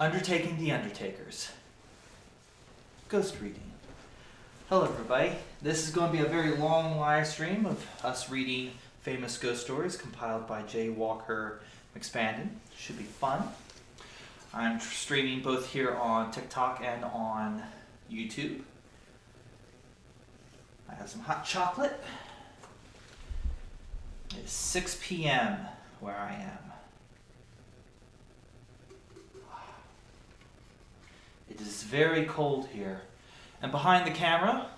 Undertaking the Undertakers. Ghost reading. Hello everybody. This is going to be a very long live stream of us reading famous ghost stories compiled by J. Walker McSpandon. Should be fun. I'm streaming both here on TikTok and on YouTube. I have some hot chocolate. It's 6 p.m. where I am. It is very cold here. And behind the camera,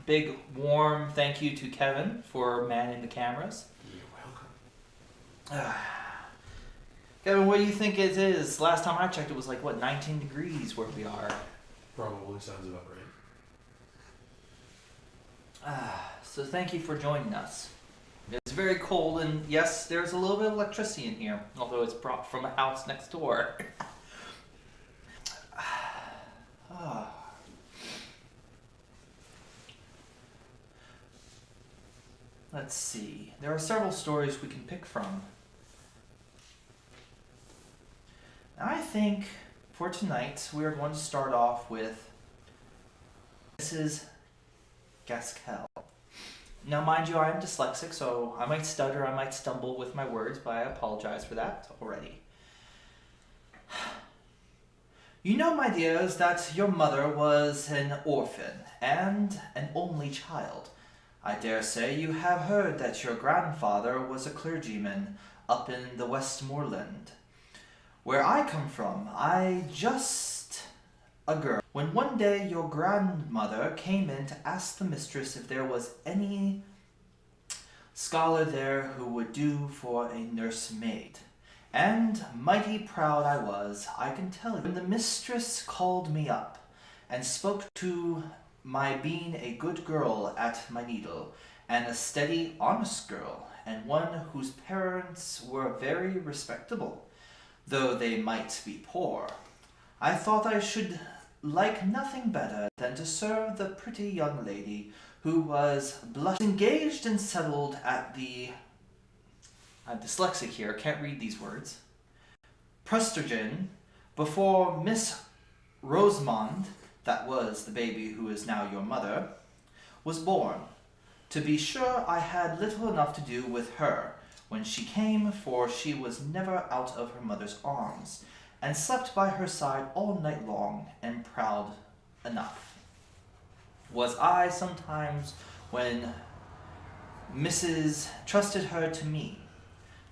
big warm thank you to Kevin for manning the cameras. You're welcome. Kevin, what do you think it is? Last time I checked it was like, what, 19 degrees where we are. Probably sounds about right. So thank you for joining us. It's very cold, and yes, there's a little bit of electricity in here, although it's brought from a house next door. Let's see. There are several stories we can pick from. I think for tonight we are going to start off with Mrs. Gaskell. Now, mind you, I am dyslexic, so I might stutter, I might stumble with my words, but I apologize for that already. You know, my dears, that your mother was an orphan and an only child. I dare say you have heard that your grandfather was a clergyman up in the Westmoreland. Where I come from, I just a girl. When one day your grandmother came in to ask the mistress if there was any scholar there who would do for a nursemaid. And mighty proud I was, I can tell you. When the mistress called me up and spoke to my being a good girl at my needle, and a steady, honest girl, and one whose parents were very respectable, though they might be poor, I thought I should like nothing better than to serve the pretty young lady who was engaged and settled at the... I'm dyslexic here, can't read these words. Prestergen, before Miss Rosamond, that was the baby who is now your mother, was born. To be sure, I had little enough to do with her when she came, for she was never out of her mother's arms, and slept by her side all night long, and proud enough was I sometimes when Mrs. trusted her to me.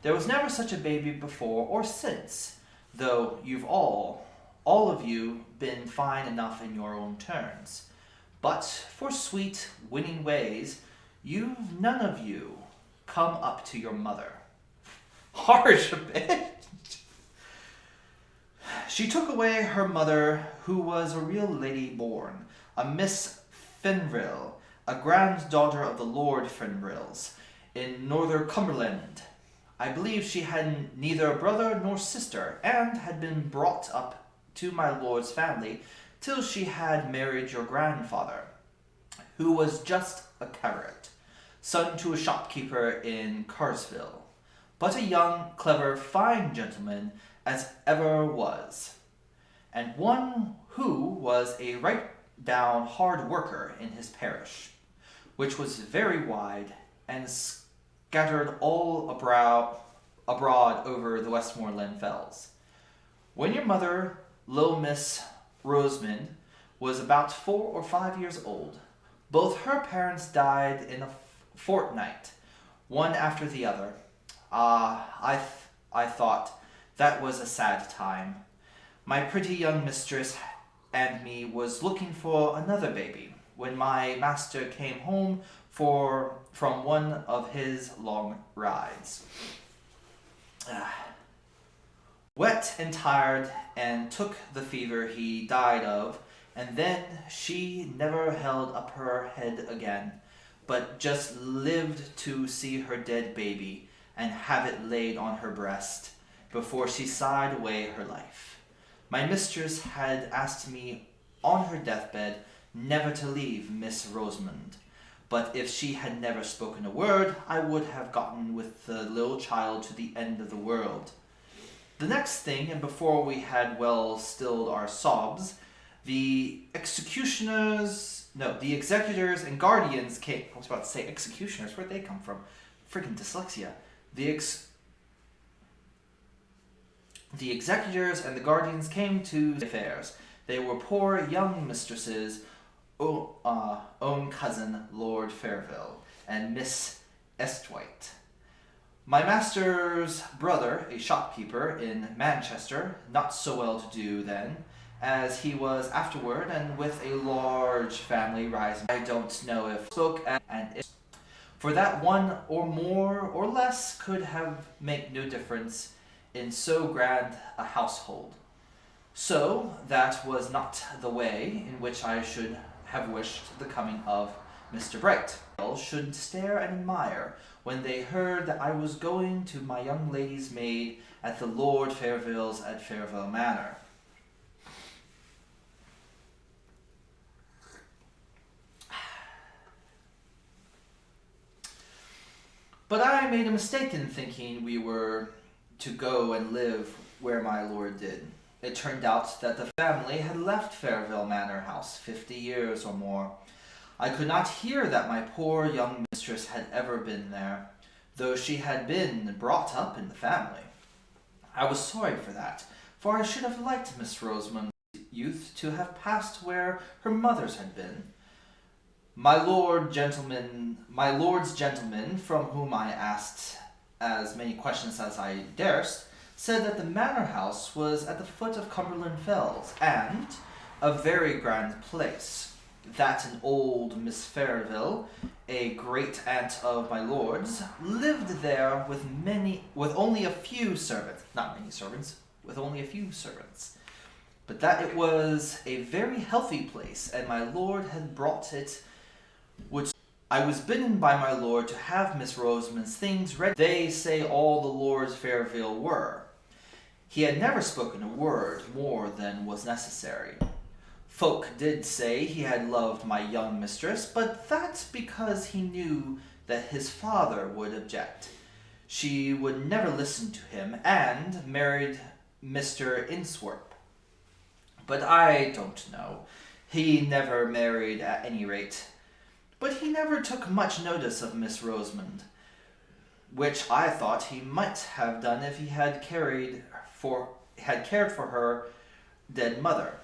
There was never such a baby before or since, though you've all of you been fine enough in your own turns. But for sweet, winning ways, you've none of you come up to your mother. Harsh a bit. She took away her mother, who was a real lady born, a Miss Fenrill, a granddaughter of the Lord Fenrills, in Northern Cumberland. I believe she had neither a brother nor sister, and had been brought up to my lord's family till she had married your grandfather, who was just a carrot, son to a shopkeeper in Carsville, but a young, clever, fine gentleman as ever was, and one who was a right down hard worker in his parish, which was very wide and scattered all abroad over the Westmoreland fells. When your mother, little Miss Rosamond, was about 4 or 5 years old, both her parents died in a fortnight, one after the other. I thought that was a sad time. My pretty young mistress and me was looking for another baby, when my master came home from one of his long rides. Wet and tired, and took the fever he died of, and then she never held up her head again, but just lived to see her dead baby, and have it laid on her breast, before she sighed away her life. My mistress had asked me on her deathbed never to leave Miss Rosamond, but if she had never spoken a word, I would have gotten with the little child to the end of the world. The next thing, and before we had well stilled our sobs, the the executors and guardians came. I was about to say executioners. Where'd they come from? Freaking dyslexia. The executors and the guardians came to the affairs. They were poor young mistresses, own cousin Lord Fairville and Miss Estwhite. My master's brother, a shopkeeper in Manchester, not so well to do then, as he was afterward, and with a large family rising. I don't know if spoke and if, for that one or more or less could have make no difference in so grand a household. So that was not the way in which I should have wished the coming of Mr. Bright. Should stare and admire when they heard that I was going to my young lady's maid at the Lord Fairville's at Fairville Manor. But I made a mistake in thinking we were to go and live where my lord did. It turned out that the family had left Fairville Manor House 50 years or more. I could not hear that my poor young mistress had ever been there, though she had been brought up in the family. I was sorry for that, for I should have liked Miss Rosamond's youth to have passed where her mother's had been. My lord's gentleman, from whom I asked as many questions as I durst, said that the manor house was at the foot of Cumberland Fells, and a very grand place. That an old Miss Fairville, a great aunt of my lord's, lived there with only a few servants, with only a few servants. But that it was a very healthy place, and my lord had brought it, which I was bidden by my lord to have Miss Rosamond's things ready. They say all the Lords Fairville were. He had never spoken a word more than was necessary. Folk did say he had loved my young mistress, but that's because he knew that his father would object. She would never listen to him, and married Mr. Inswarp. But I don't know. He never married at any rate. But he never took much notice of Miss Rosamond, which I thought he might have done if he had cared for her dead mother.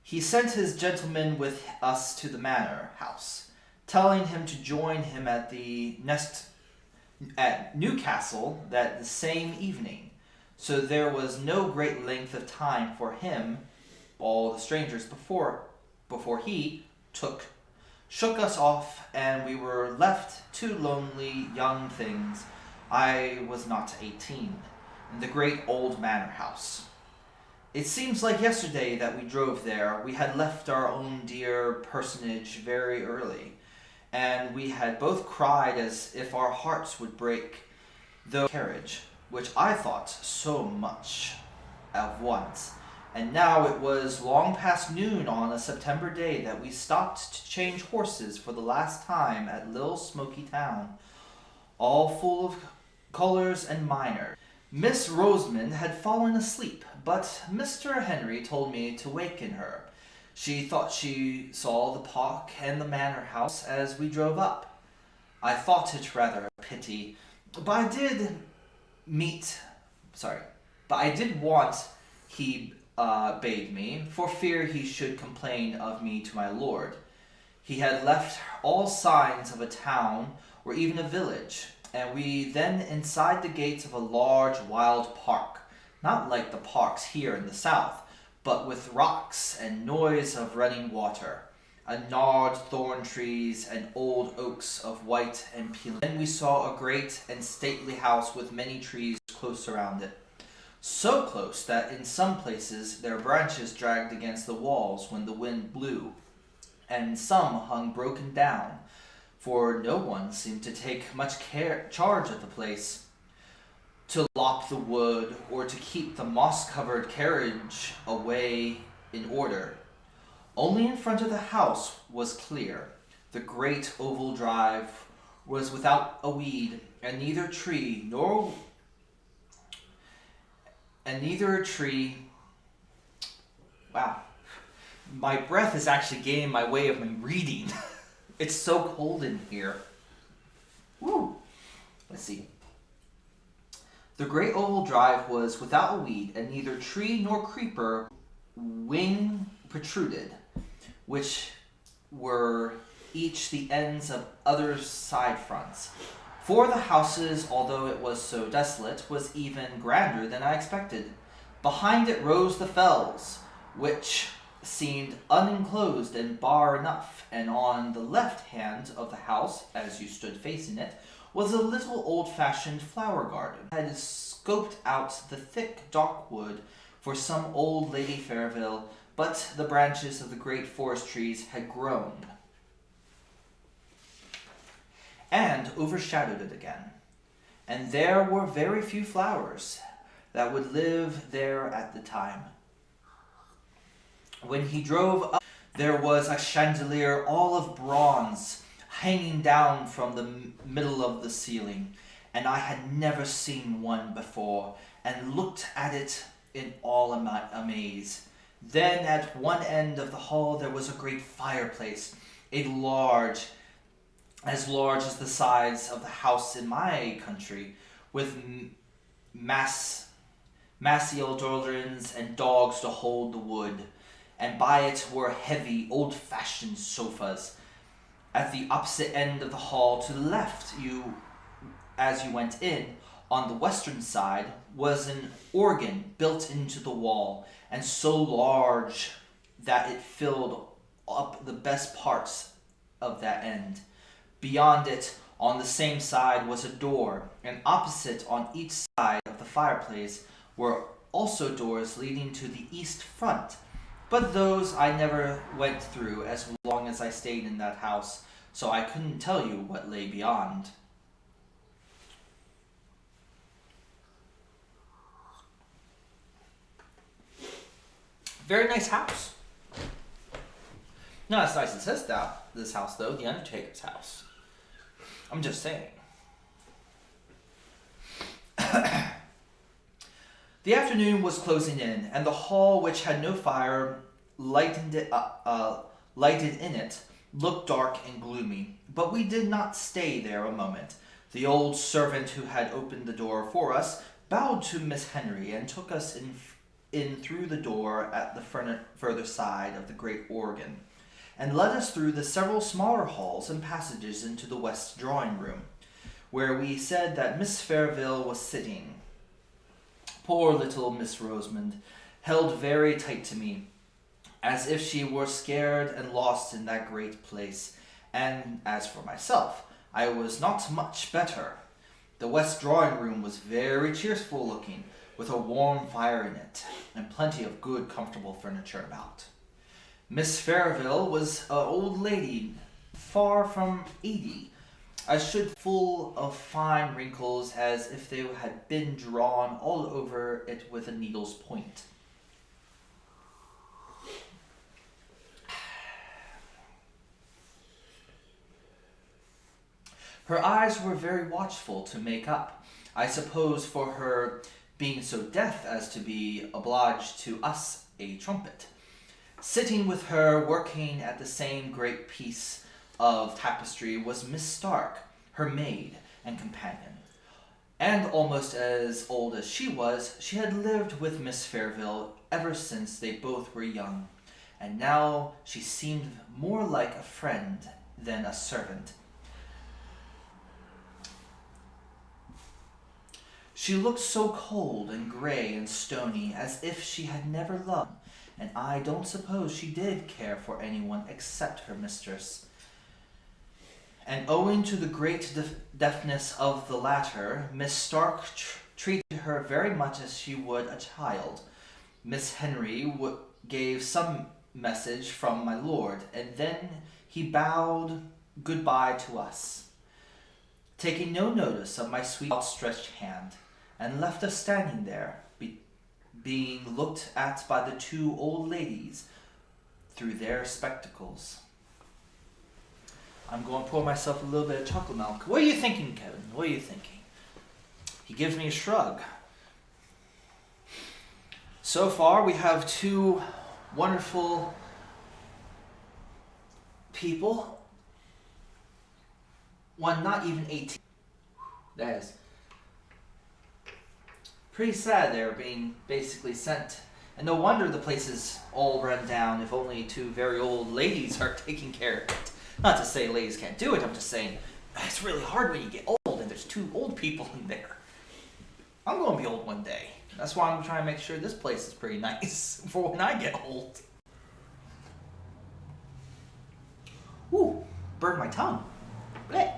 He sent his gentleman with us to the manor house, telling him to join him at Newcastle that the same evening. So there was no great length of time for him, all the strangers, before he shook us off, and we were left two lonely young things. I was not 18, in the great old manor house. It seems like yesterday that we drove there. We had left our own dear personage very early, and we had both cried as if our hearts would break, the carriage, which I thought so much of once. And now it was long past noon on a September day that we stopped to change horses for the last time at Little Smoky Town, all full of colours and miners. Miss Rosamond had fallen asleep, but Mr. Henry told me to waken her. She thought she saw the park and the manor house as we drove up. I thought it rather a pity, but I did want he bade me, for fear he should complain of me to my lord. He had left all signs of a town or even a village, and we then inside the gates of a large wild park, not like the parks here in the south, but with rocks and noise of running water, and gnarled thorn trees and old oaks of white and peeling. Then we saw a great and stately house with many trees close around it, so close that in some places their branches dragged against the walls when the wind blew, and some hung broken down, for no one seemed to take much charge of the place, to lop the wood or to keep the moss-covered carriage away in order. Only in front of the house was clear. The great oval drive was without a weed, and neither tree nor and neither a tree. Wow, my breath is actually getting in my way of my reading. It's so cold in here. Woo! Let's see. The great oval drive was without a weed, and neither tree nor creeper wing protruded, which were each the ends of other side fronts. For the houses, although it was so desolate, was even grander than I expected. Behind it rose the fells, which seemed unenclosed and bar enough, and on the left hand of the house, as you stood facing it, was a little old-fashioned flower garden. I had scoped out the thick dark wood for some old Lady Fairville, but the branches of the great forest trees had grown and overshadowed it again, and there were very few flowers that would live there at the time. When he drove up, there was a chandelier all of bronze hanging down from the middle of the ceiling, and I had never seen one before, and looked at it in all amaze. Then at one end of the hall there was a great fireplace, as large as the size of the house in my country, with massy eldorans and dogs to hold the wood, and by it were heavy, old-fashioned sofas. At the opposite end of the hall to the left, as you went in, on the western side, was an organ built into the wall, and so large that it filled up the best parts of that end. Beyond it, on the same side, was a door, and opposite on each side of the fireplace were also doors leading to the east front. But those I never went through as long as I stayed in that house, so I couldn't tell you what lay beyond. Very nice house. Not as nice as this house, though, the Undertaker's house. I'm just saying. The afternoon was closing in, and the hall, which had no fire lighted in it, looked dark and gloomy. But we did not stay there a moment. The old servant who had opened the door for us bowed to Miss Henry and took us in through the door at the further side of the great organ, and led us through the several smaller halls and passages into the west drawing-room, where we said that Miss Fairville was sitting. Poor little Miss Rosamond held very tight to me, as if she were scared and lost in that great place, and as for myself, I was not much better. The west drawing-room was very cheerful looking, with a warm fire in it, and plenty of good comfortable furniture about. Miss Fairville was an old lady, far from 80, full of fine wrinkles, as if they had been drawn all over it with a needle's point. Her eyes were very watchful to make up, I suppose, for her being so deaf as to be obliged to us a trumpet. Sitting with her, working at the same great piece of tapestry, was Miss Stark, her maid and companion. And almost as old as she was, she had lived with Miss Fairville ever since they both were young, and now she seemed more like a friend than a servant. She looked so cold and gray and stony, as if she had never loved, and I don't suppose she did care for anyone except her mistress. And owing to the great deafness of the latter, Miss Stark treated her very much as she would a child. Miss Henry gave some message from my lord, and then he bowed goodbye to us, taking no notice of my sweet outstretched hand, and left us standing there, being looked at by the two old ladies through their spectacles. I'm going to pour myself a little bit of chocolate milk. What are you thinking, Kevin? What are you thinking? He gives me a shrug. So far, we have two wonderful people. One not even 18. That is pretty sad they're being basically sent. And no wonder the place is all run down if only two very old ladies are taking care of it. Not to say ladies can't do it, I'm just saying it's really hard when you get old and there's two old people in there. I'm going to be old one day. That's why I'm trying to make sure this place is pretty nice for when I get old. Ooh, burned my tongue. Blech.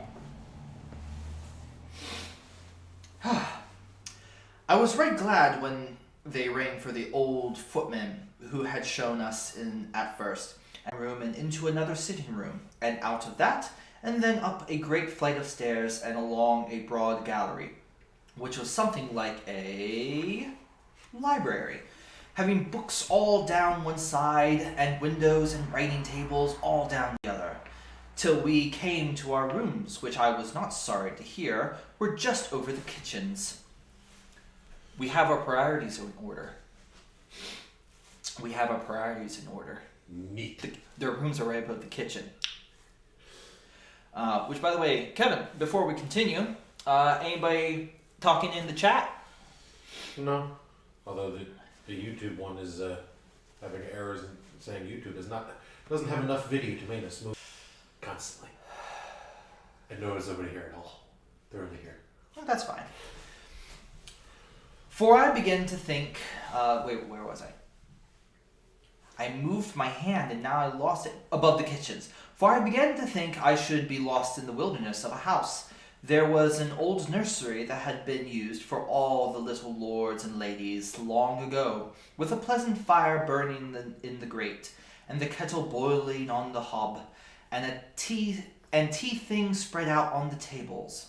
I was right glad when they rang for the old footman who had shown us in at first a room and into another sitting room, and out of that, and then up a great flight of stairs and along a broad gallery, which was something like a library, having books all down one side and windows and writing tables all down the other, till we came to our rooms, which I was not sorry to hear were just over the kitchens. We have our priorities in order. We have our priorities in order. Neat. Their rooms are right above the kitchen. Which, by the way, Kevin, before we continue, anybody talking in the chat? No. Although the YouTube one is having errors and saying YouTube doesn't have enough video to make us move constantly. And no, there's nobody here at all. They're only here. Well, that's fine. For I began to think, wait, where was I? I moved my hand and now I lost it above the kitchens. For I began to think I should be lost in the wilderness of a house. There was an old nursery that had been used for all the little lords and ladies long ago, with a pleasant fire burning in the grate, and the kettle boiling on the hob, and tea things spread out on the tables.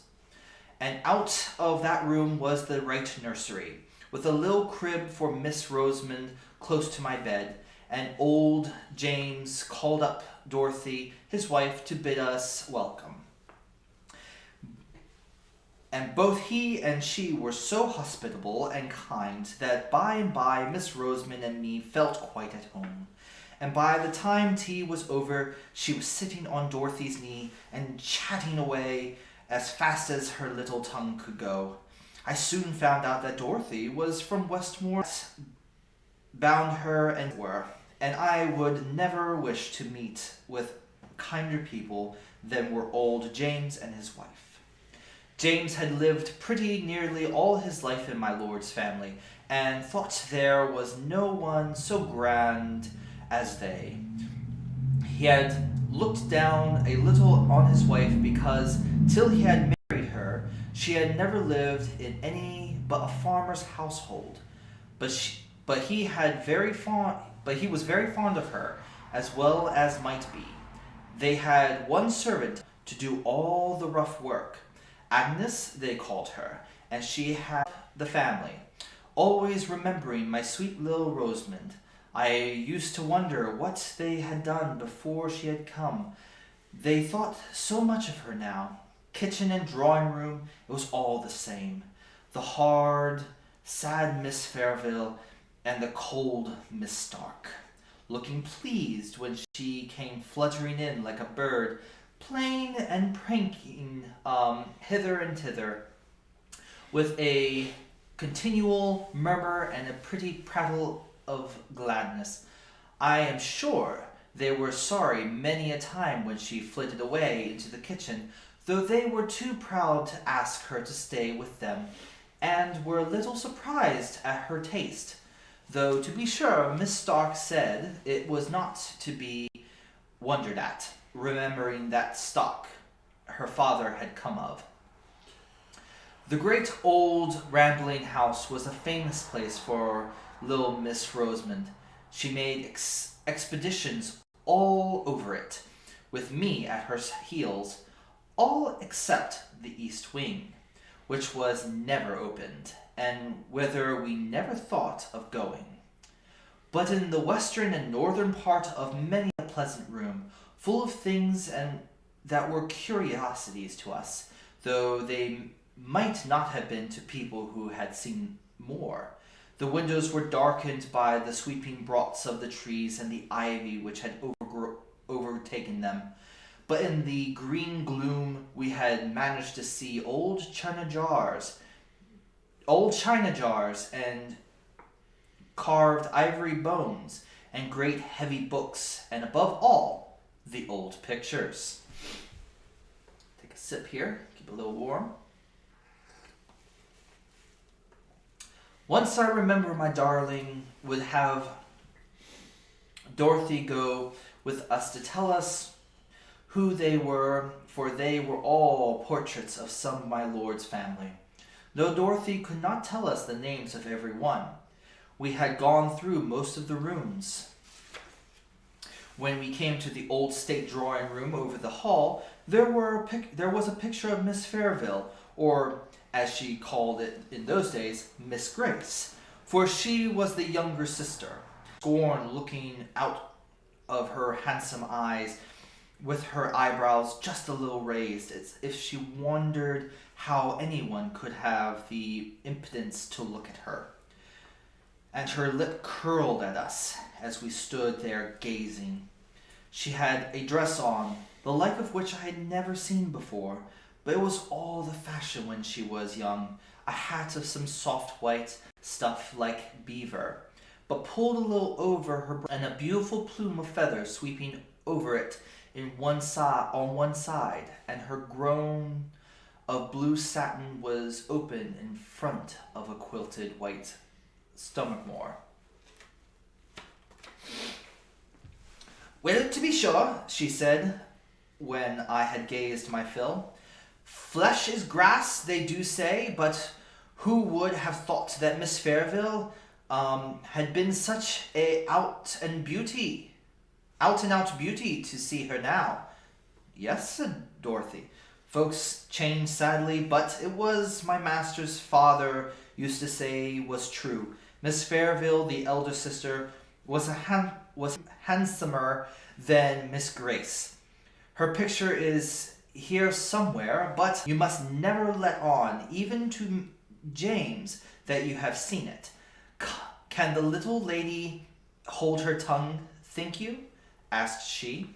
And out of that room was the right nursery, with a little crib for Miss Rosamond close to my bed, and old James called up Dorothy, his wife, to bid us welcome. And both he and she were so hospitable and kind that by and by Miss Rosamond and me felt quite at home. And by the time tea was over, she was sitting on Dorothy's knee and chatting away as fast as her little tongue could go. I soon found out that Dorothy was from Westmore, bound her and were, and I would never wish to meet with kinder people than were old James and his wife. James had lived pretty nearly all his life in my lord's family, and thought there was no one so grand as they. He had looked down a little on his wife because, till he had married her, she had never lived in any but a farmer's household. But he was very fond of her, as well as might be. They had one servant to do all the rough work. Agnes, they called her, and she had the family, always remembering my sweet little Rosamond. I used to wonder what they had done before she had come. They thought so much of her now. Kitchen and drawing room, it was all the same. The hard, sad Miss Fairville and the cold Miss Stark, looking pleased when she came fluttering in like a bird, playing and pranking hither and thither, with a continual murmur and a pretty prattle of gladness. I am sure they were sorry many a time when she flitted away into the kitchen, though they were too proud to ask her to stay with them, and were a little surprised at her taste, though to be sure Miss Stark said it was not to be wondered at, remembering that stock her father had come of. The great old rambling house was a famous place for little Miss Rosamond. She made expeditions all over it, with me at her heels, all except the east wing, which was never opened, and whither we never thought of going. But in the western and northern part of many a pleasant room, full of things and that were curiosities to us, though they might not have been to people who had seen more, The windows were darkened by the sweeping broughts of the trees and the ivy which had overtaken them. But in the green gloom we had managed to see old china jars and carved ivory bones and great heavy books, and above all, the old pictures. Take a sip here, keep it a little warm. Once I remember my darling would have Dorothy go with us to tell us who they were, for they were all portraits of some of my lord's family. Though Dorothy could not tell us the names of every one, we had gone through most of the rooms. When we came to the old state drawing room over the hall, there was a picture of Miss Fairville, or as she called it in those days, Miss Grace, for she was the younger sister, scorn looking out of her handsome eyes, with her eyebrows just a little raised, as if she wondered how anyone could have the impudence to look at her. And her lip curled at us as we stood there gazing. She had a dress on, the like of which I had never seen before, but it was all the fashion when she was young, a hat of some soft white stuff like beaver, but pulled a little over her and a beautiful plume of feathers sweeping over it on one side, and her gown of blue satin was open in front of a quilted white stomach-more. Well, to be sure, she said, when I had gazed my fill, flesh is grass, they do say, but who would have thought that Miss Fairville had been such a out and out beauty to see her now? Yes, said Dorothy. Folks change sadly, but it was my master's father used to say was true. Miss Fairville, the elder sister, was handsomer than Miss Grace. Her picture is here somewhere, but you must never let on, even to James, that you have seen it. Can the little lady hold her tongue, think you? Asked she.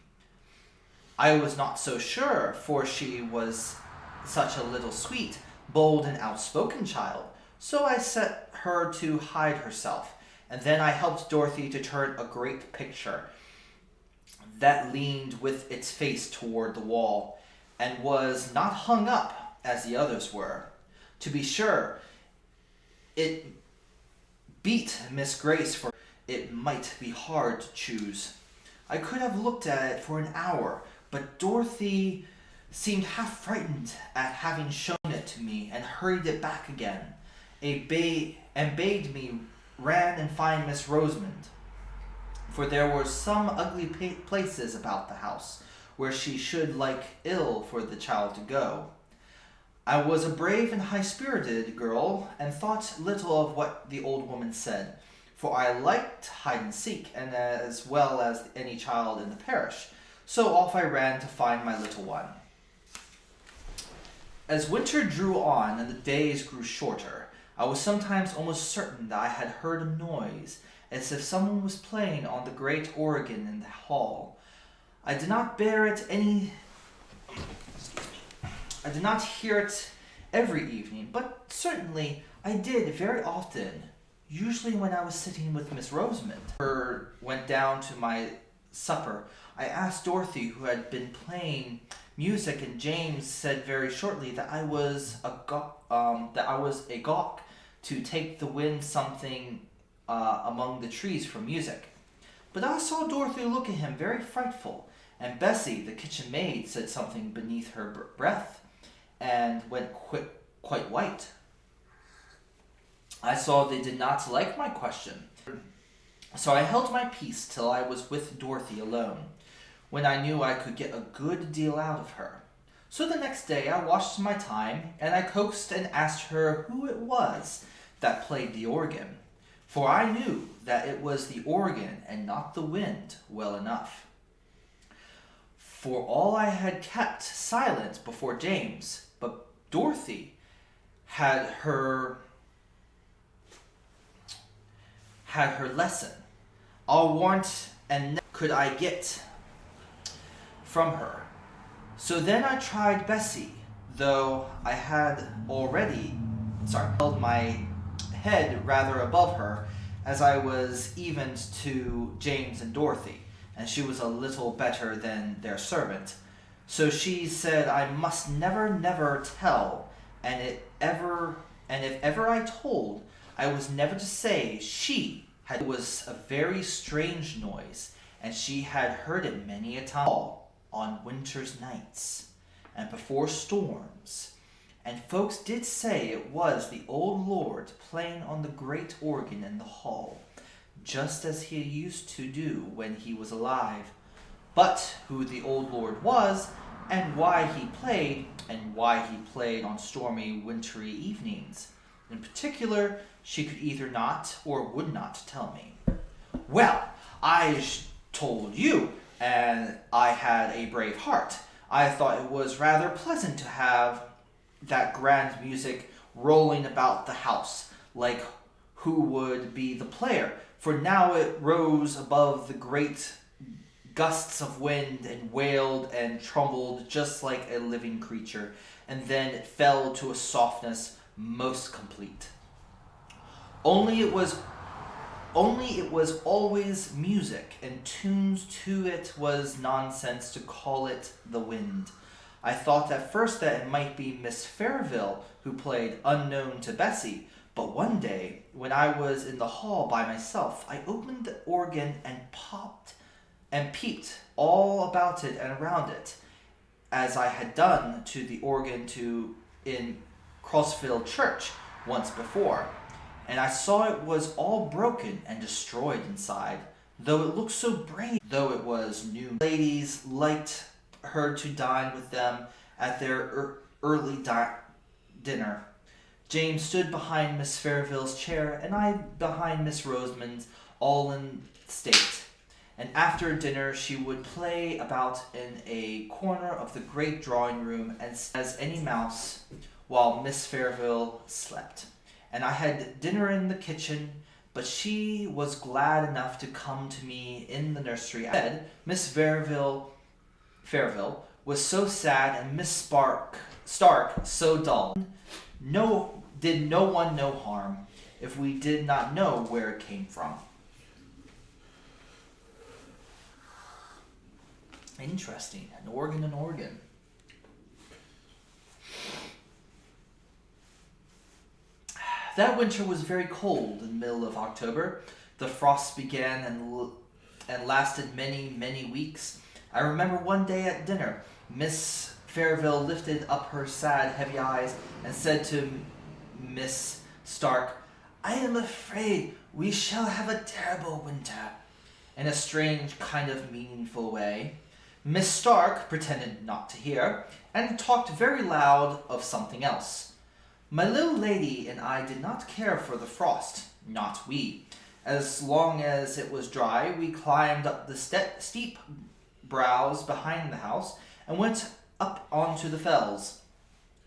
I was not so sure, for she was such a little sweet, bold and outspoken child, so I set her to hide herself, and then I helped Dorothy to turn a great picture that leaned with its face toward the wall, and was not hung up as the others were. To be sure, it beat Miss Grace, for it might be hard to choose. I could have looked at it for an hour, but Dorothy seemed half frightened at having shown it to me, and hurried it back again, and bade me ran and find Miss Rosamond, for there were some ugly places about the house where she should like ill for the child to go. I was a brave and high-spirited girl, and thought little of what the old woman said, for I liked hide-and-seek, and as well as any child in the parish, so off I ran to find my little one. As winter drew on and the days grew shorter, I was sometimes almost certain that I had heard a noise, as if someone was playing on the great organ in the hall. I did not hear it every evening, but certainly I did very often, usually when I was sitting with Miss Rosamond. Went down to my supper. I asked Dorothy who had been playing music, and James said very shortly that I was a gawk to take the wind something among the trees for music. But I saw Dorothy look at him very frightful, and Bessie, the kitchen maid, said something beneath her breath, and went quite white. I saw they did not like my question, so I held my peace till I was with Dorothy alone, when I knew I could get a good deal out of her. So the next day I watched my time, and I coaxed and asked her who it was that played the organ, for I knew that it was the organ and not the wind well enough. For all I had kept silent before James, but Dorothy had her had her lesson. All warrant and could I get from her. So then I tried Bessie, though I had already held my head rather above her, as I was evened to James and Dorothy, and she was a little better than their servant. So she said I must never tell, and if ever I told, I was never to say she had. It was a very strange noise, and she had heard it many a time on winter's nights and before storms, and folks did say it was the old lord playing on the great organ in the hall, just as he used to do when he was alive. But who the old lord was, and why he played on stormy wintry evenings in particular, she could either not or would not tell me. Well, told you, and I had a brave heart. I thought it was rather pleasant to have that grand music rolling about the house, like who would be the player, for now it rose above the great gusts of wind and wailed and trembled just like a living creature, and then it fell to a softness most complete. Only it was always music, and tunes to it was nonsense to call it the wind. I thought at first that it might be Miss Fairville who played unknown to Bessie, but one day, when I was in the hall by myself, I opened the organ and peeped all about it and around it, as I had done to the organ in Crossfield Church once before, and I saw it was all broken and destroyed inside, though it looked so brave, though it was new. Ladies liked her to dine with them at their early dinner. James stood behind Miss Fairville's chair, and I behind Miss Rosamond's, all in state. And after dinner she would play about in a corner of the great drawing room as any mouse, while Miss Fairville slept. And I had dinner in the kitchen, but she was glad enough to come to me in the nursery. Said Miss Fairville was so sad, and Miss Stark so dull. Did no one no harm, if we did not know where it came from. Interesting. An organ. That winter was very cold in the middle of October. The frosts began and lasted many weeks. I remember one day at dinner, Miss Fairville lifted up her sad, heavy eyes and said to Miss Stark, "I am afraid we shall have a terrible winter," in a strange kind of meaningful way. Miss Stark pretended not to hear, and talked very loud of something else. My little lady and I did not care for the frost, not we. As long as it was dry, we climbed up the steep brows behind the house, and went up onto the fells,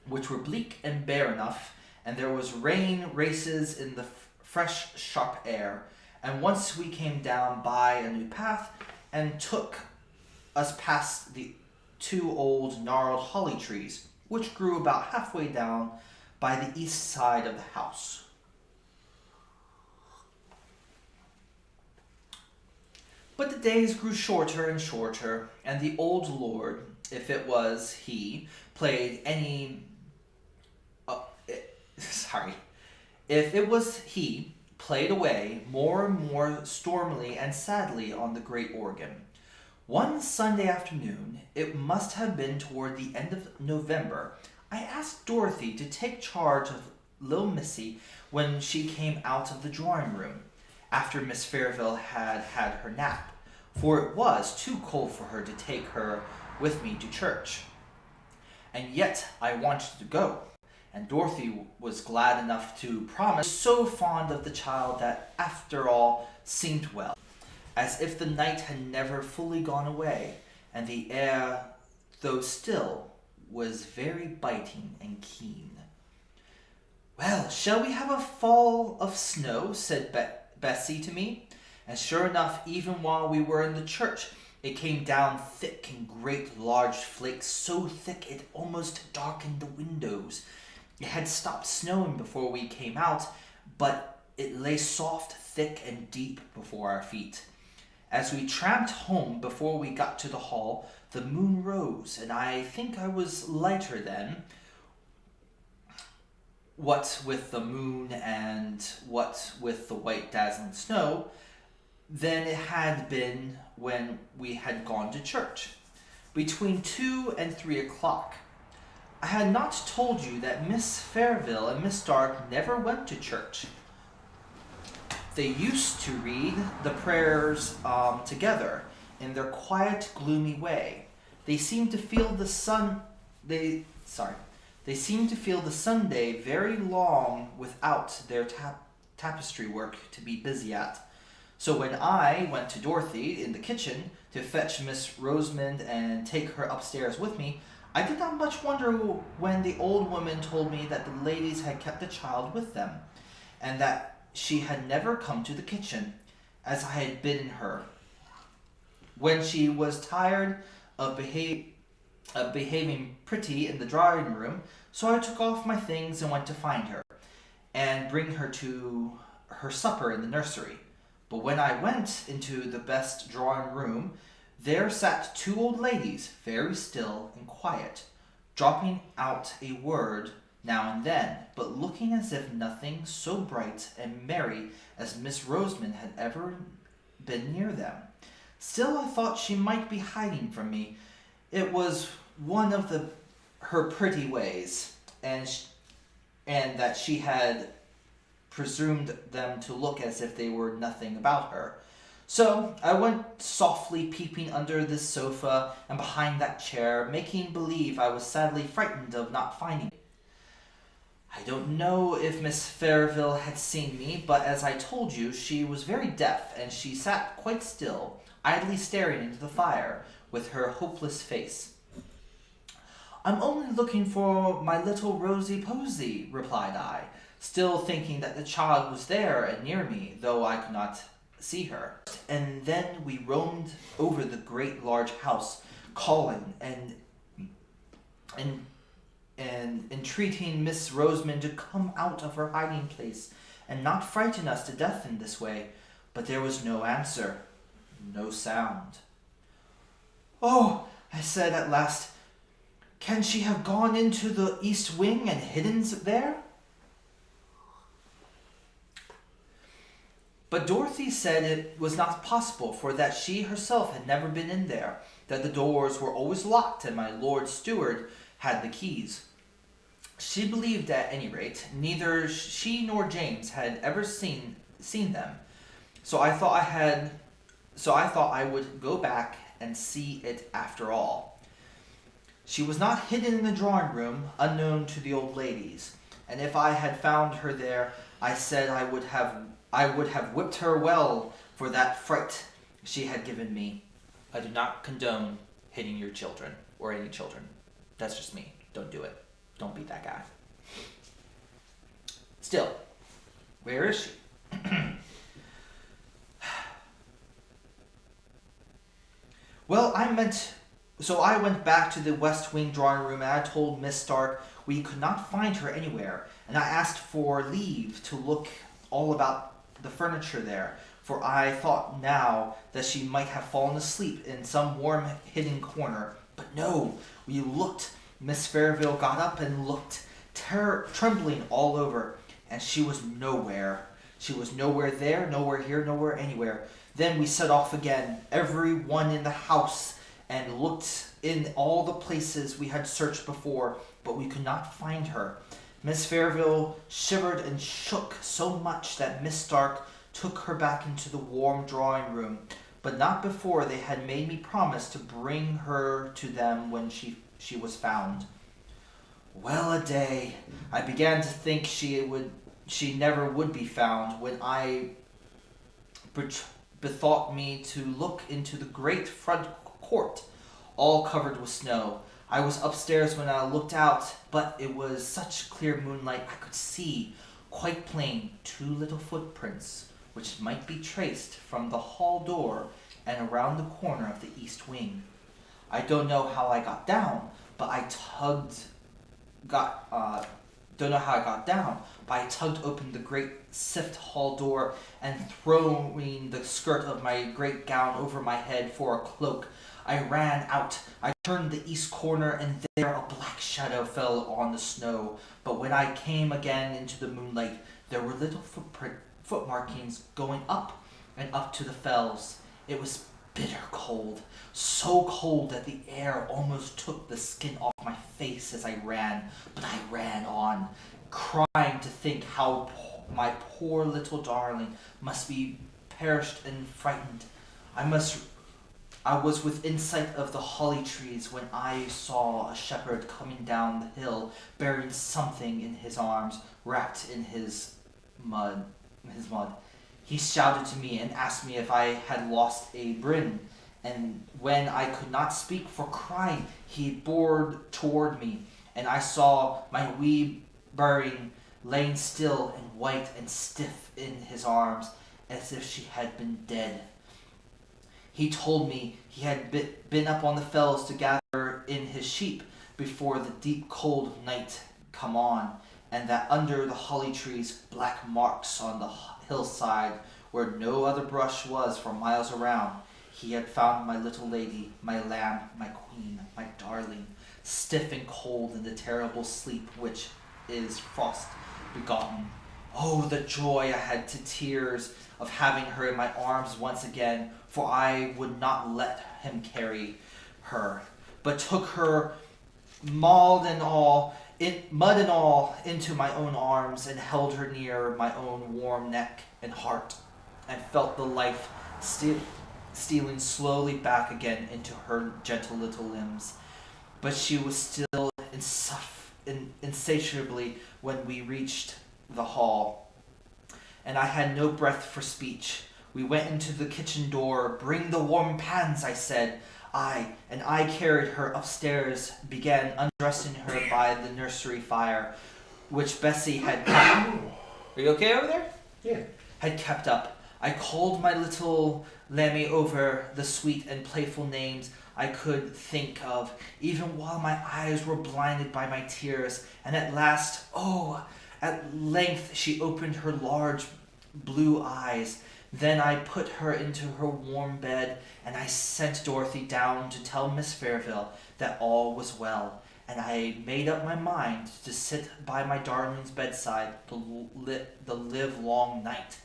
which were bleak and bare enough, and there was rain races in the fresh, sharp air. And once we came down by a new path, and took us past the two old gnarled holly trees, which grew about halfway down by the east side of the house. But the days grew shorter and shorter, and the old lord, if it was he, played away more and more stormily and sadly on the great organ. One Sunday afternoon, it must have been toward the end of November, I asked Dorothy to take charge of little Missy when she came out of the drawing room, after Miss Fairville had had her nap, for it was too cold for her to take her with me to church. And yet I wanted to go, and Dorothy was glad enough to promise. So fond of the child that after all seemed well, as if the night had never fully gone away, and the air, though still, was very biting and keen. "Well, shall we have a fall of snow?" said Bessie to me. And sure enough, even while we were in the church, it came down thick in great large flakes, so thick it almost darkened the windows. It had stopped snowing before we came out, but it lay soft, thick, and deep before our feet. As we tramped home before we got to the hall, the moon rose, and I think I was lighter then, what with the moon and what with the white dazzling snow, than it had been when we had gone to church, between 2 and 3 o'clock. I had not told you that Miss Fairville and Miss Dark never went to church. They used to read the prayers together in their quiet, gloomy way. They seemed to feel the seemed to feel the Sunday very long without their tapestry work to be busy at. So when I went to Dorothy in the kitchen to fetch Miss Rosamond and take her upstairs with me, I did not much wonder when the old woman told me that the ladies had kept the child with them, and that she had never come to the kitchen, as I had bidden her. When she was tired of behaving pretty in the drawing room, so I took off my things and went to find her, and bring her to her supper in the nursery. But when I went into the best drawing room, there sat 2 old ladies, very still and quiet, dropping out a word now and then, but looking as if nothing so bright and merry as Miss Rosamond had ever been near them. Still, I thought she might be hiding from me. It was one of her pretty ways, and that she had presumed them to look as if they were nothing about her. So I went softly peeping under this sofa and behind that chair, making believe I was sadly frightened of not finding it. I don't know if Miss Fairville had seen me, but as I told you, she was very deaf, and she sat quite still, idly staring into the fire, with her hopeless face. "I'm only looking for my little Rosy Posy," replied I, still thinking that the child was there and near me, though I could not see her. And then we roamed over the great large house, calling and entreating Miss Rosamond to come out of her hiding place and not frighten us to death in this way. But there was no answer, no sound. "Oh," I said at last, "can she have gone into the east wing and hidden there?" But Dorothy said it was not possible, for that she herself had never been in there, that the doors were always locked, and my Lord Steward had the keys. She believed, at any rate, neither she nor James had ever seen them. So I thought I would go back and see it after all. She was not hidden in the drawing room, unknown to the old ladies, and if I had found her there, I said I would have whipped her well for that fright she had given me. I do not condone hitting your children, or any children. That's just me. Don't do it. Don't be that guy. Still, where is she? Well, I went back to the West Wing drawing room, and I told Miss Stark we could not find her anywhere, and I asked for leave to look all about the furniture there, for I thought now that she might have fallen asleep in some warm hidden corner. But no, we looked. Miss Fairville got up and looked, trembling all over, and she was nowhere. She was nowhere there, nowhere here, nowhere anywhere. Then we set off again, every one in the house, and looked in all the places we had searched before, but we could not find her. Miss Fairville shivered and shook so much that Miss Stark took her back into the warm drawing room, but not before they had made me promise to bring her to them when she was found. Well a day! I began to think she never would be found, when I bethought me to look into the great front court, all covered with snow. I was upstairs when I looked out, but it was such clear moonlight I could see, quite plain, 2 little footprints, which might be traced from the hall door and around the corner of the east wing. I don't know how I got down, but I don't know how I got down, but I tugged open the great sift hall door and throwing the skirt of my great gown over my head for a cloak, I ran out. I turned the east corner and there a black shadow fell on the snow. But when I came again into the moonlight, there were little foot markings going up and up to the fells. It was bitter cold, so cold that the air almost took the skin off my face as I ran, but I ran on, crying to think how my poor little darling must be perished and frightened. I was within sight of the holly trees when I saw a shepherd coming down the hill, bearing something in his arms, wrapped in his mud. He shouted to me and asked me if I had lost a Bryn, and when I could not speak for crying, he bore toward me, and I saw my wee Burring laying still and white and stiff in his arms, as if she had been dead. He told me he had been up on the fells to gather in his sheep before the deep cold night come on, and that under the holly trees black marks on the hillside where no other brush was for miles around, he had found my little lady, my lamb, my queen, my darling, stiff and cold in the terrible sleep which is frost begotten. Oh, the joy I had to tears of having her in my arms once again, for I would not let him carry her, but took her, mud and all, into my own arms, and held her near my own warm neck and heart, and felt the life stealing slowly back again into her gentle little limbs. But she was still insatiably when we reached the hall, and I had no breath for speech. We went into the kitchen door. "Bring the warm pans," I said. I carried her upstairs, began undressing her by the nursery fire, which Bessie had kept. Are you okay over there? Yeah. Had kept up. I called my little Lammy over the sweet and playful names I could think of, even while my eyes were blinded by my tears, and at length she opened her large blue eyes. Then I put her into her warm bed, and I sent Dorothy down to tell Miss Fairville that all was well, and I made up my mind to sit by my darling's bedside the live long night.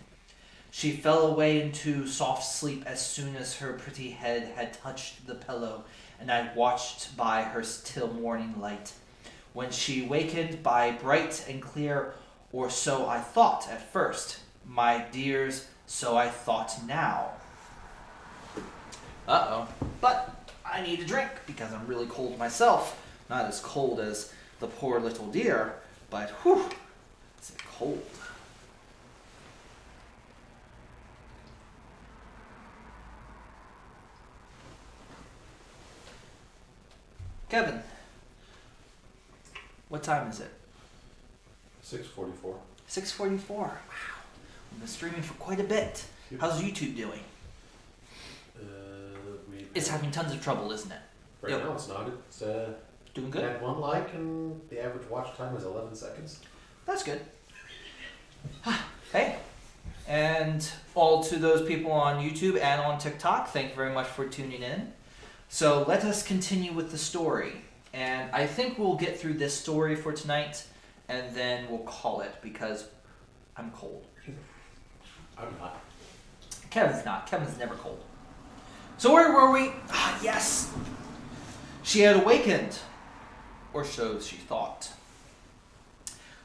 She fell away into soft sleep as soon as her pretty head had touched the pillow, and I watched by her till morning light, when she wakened by bright and clear, or so I thought at first, my dears, so I thought now. But I need a drink because I'm really cold myself. Not as cold as the poor little dear, but whew, it's cold. Kevin, what time is it? 6:44. 6:44. Wow. We've been streaming for quite a bit. How's YouTube doing? It's having tons of trouble, isn't it? Right now it's not. It's doing good. had 1 like and the average watch time is 11 seconds. That's good. Hey, and all to those people on YouTube and on TikTok, thank you very much for tuning in. So let us continue with the story. And I think we'll get through this story for tonight, and then we'll call it because I'm cold. I'm not. Kevin's not. Kevin's never cold. So where were we? Yes. She had awakened, or so she thought.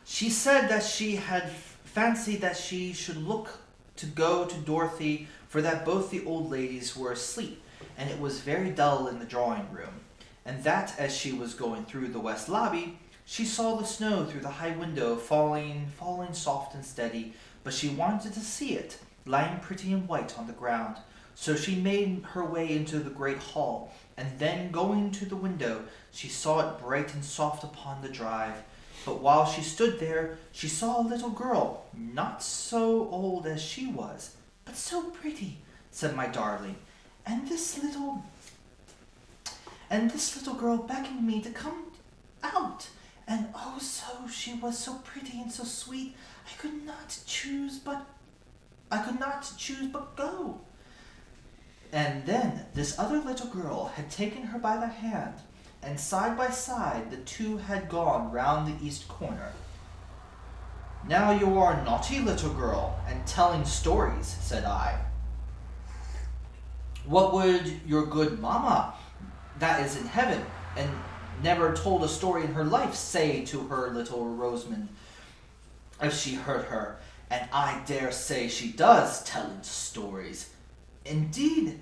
She said that she had fancied that she should look to go to Dorothy, for that both the old ladies were asleep, and it was very dull in the drawing room, and that as she was going through the west lobby, she saw the snow through the high window falling soft and steady, but she wanted to see it, lying pretty and white on the ground. So she made her way into the great hall, and then going to the window, she saw it bright and soft upon the drive. But while she stood there, she saw a little girl, not so old as she was, but so pretty, said my darling. And this little girl beckoned me to come out. And oh, she was so pretty and so sweet. I could not choose but go. And then this other little girl had taken her by the hand, and side by side the two had gone round the east corner. Now you are a naughty little girl, and telling stories, said I. What would your good mamma, that is in heaven, and never told a story in her life, say to her little Rosamond, if she heard her? And I dare say she does telling stories. Indeed,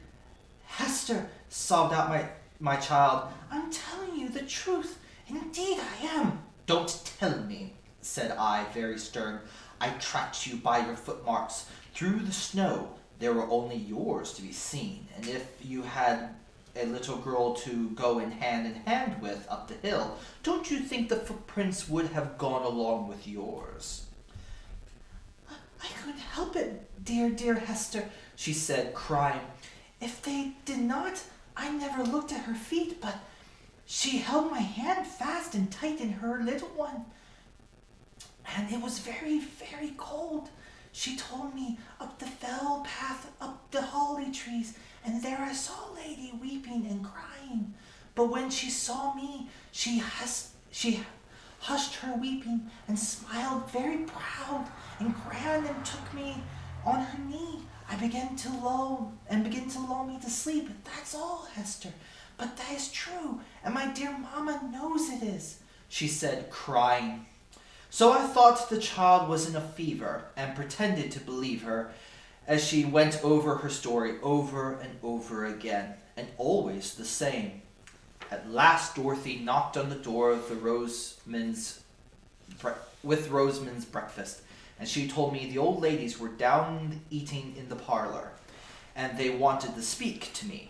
Hester, sobbed out my child, I'm telling you the truth. Indeed I am. Don't tell me, said I, very stern. I tracked you by your footmarks through the snow. There were only yours to be seen, and if you had a little girl to go in hand with up the hill, don't you think the footprints would have gone along with yours? I couldn't help it, dear Hester, she said, crying. If they did not, I never looked at her feet, but she held my hand fast and tight in her little one. And it was very, very cold. She told me up the fell path, up the holly trees, and there I saw a lady weeping and crying. But when she saw me, she hushed her weeping and smiled very proud and grand and took me on her knee. I began to lull me to sleep. That's all, Hester. But that is true, and my dear mamma knows it is, she said, crying. So I thought the child was in a fever, and pretended to believe her, as she went over her story over and over again, and always the same. At last Dorothy knocked on the door of Rosamond's breakfast, and she told me the old ladies were down eating in the parlor, and they wanted to speak to me.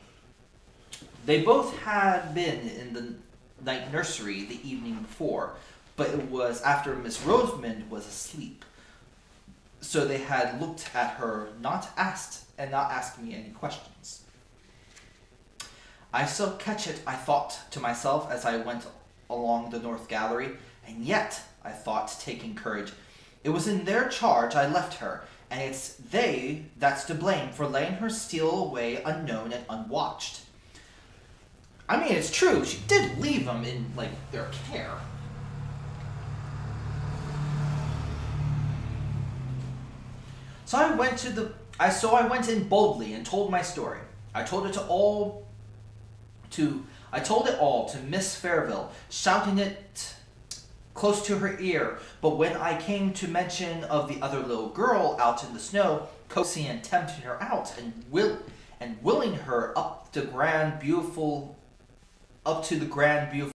They both had been in the night nursery the evening before, but it was after Miss Rosamond was asleep. So they had looked at her, not asked me any questions. I shall catch it, I thought to myself as I went along the north gallery, and yet, I thought, taking courage, it was in their charge I left her, and it's they that's to blame for letting her steal away unknown and unwatched. I mean, it's true, she did leave them in, their care. So I went in boldly and told my story. I told it all to Miss Fairville, shouting it close to her ear. But when I came to mention of the other little girl out in the snow, coaxing and tempting her out, and willing her up to the grand beautiful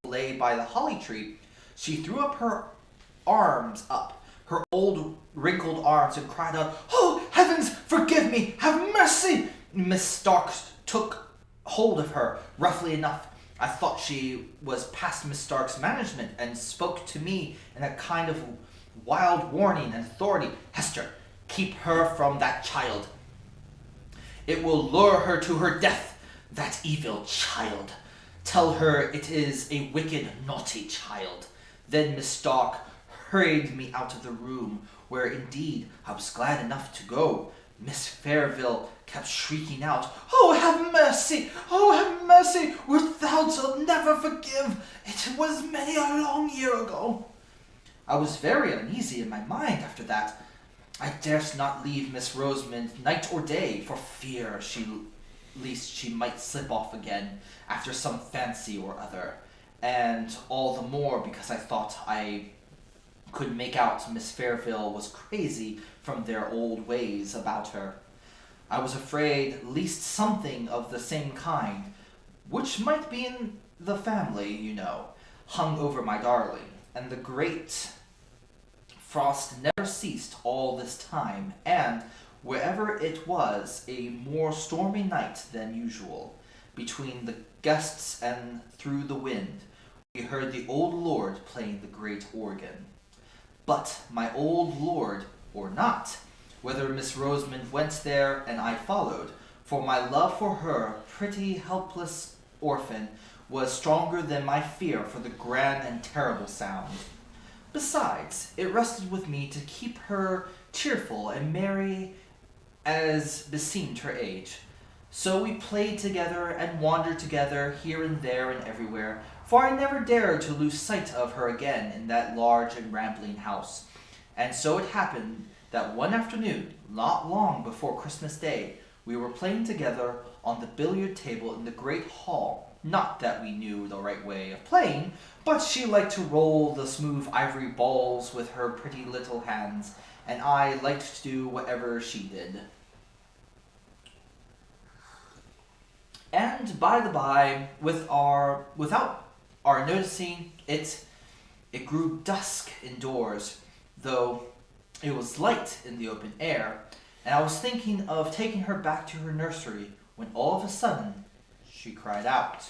lay by the holly tree, she threw up her old wrinkled arms, and cried out, "Oh, heavens, forgive me! Have mercy!" Miss Starks took hold of her, roughly enough. I thought she was past Miss Stark's management, and spoke to me in a kind of wild warning and authority. "Hester, keep her from that child. It will lure her to her death, that evil child. Tell her it is a wicked, naughty child." Then Miss Stark hurried me out of the room, where indeed I was glad enough to go. Miss Fairville kept shrieking out, "Oh, have mercy! Oh, have mercy! Wilt thou never forgive? It was many a long year ago." I was very uneasy in my mind after that. I durst not leave Miss Rosamond night or day, for fear lest she might slip off again after some fancy or other, and all the more because I thought I could make out Miss Fairville was crazy from their old ways about her. I was afraid lest something of the same kind, which might be in the family, hung over my darling, and the great frost never ceased all this time, and wherever it was a more stormy night than usual, between the gusts and through the wind, we heard the old lord playing the great organ. But my old lord, or not, Whether Miss Rosamond went there and I followed, for my love for her, pretty helpless orphan, was stronger than my fear for the grand and terrible sound. Besides, it rested with me to keep her cheerful and merry as beseemed her age. So we played together and wandered together here and there and everywhere, for I never dared to lose sight of her again in that large and rambling house. And so it happened that one afternoon, not long before Christmas Day, we were playing together on the billiard table in the great hall. Not that we knew the right way of playing, but she liked to roll the smooth ivory balls with her pretty little hands, and I liked to do whatever she did. And by the by, without our noticing it, it grew dusk indoors, though it was light in the open air, and I was thinking of taking her back to her nursery when all of a sudden she cried out.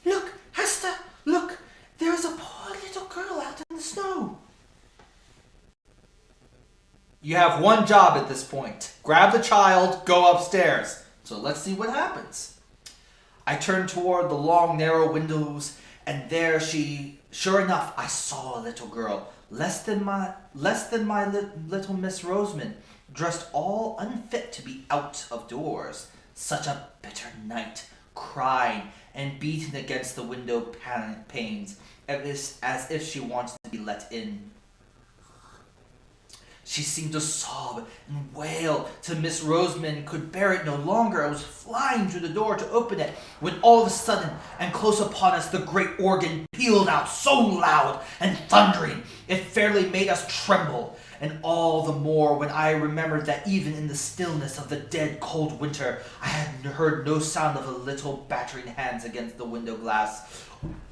"Look, Hester, look! There's a poor little girl out in the snow." You have one job at this point. Grab the child, go upstairs. So let's see what happens. I turned toward the long, narrow windows, and there sure enough, I saw a little girl, less than my little Miss Rosamond, dressed all unfit to be out of doors. Such a bitter night, crying and beating against the window panes, as if she wanted to be let in. She seemed to sob and wail till Miss Rosamond could bear it no longer. I was flying to the door to open it when all of a sudden, and close upon us, the great organ pealed out so loud and thundering it fairly made us tremble. And all the more when I remembered that even in the stillness of the dead cold winter I had heard no sound of a little battering hands against the window glass.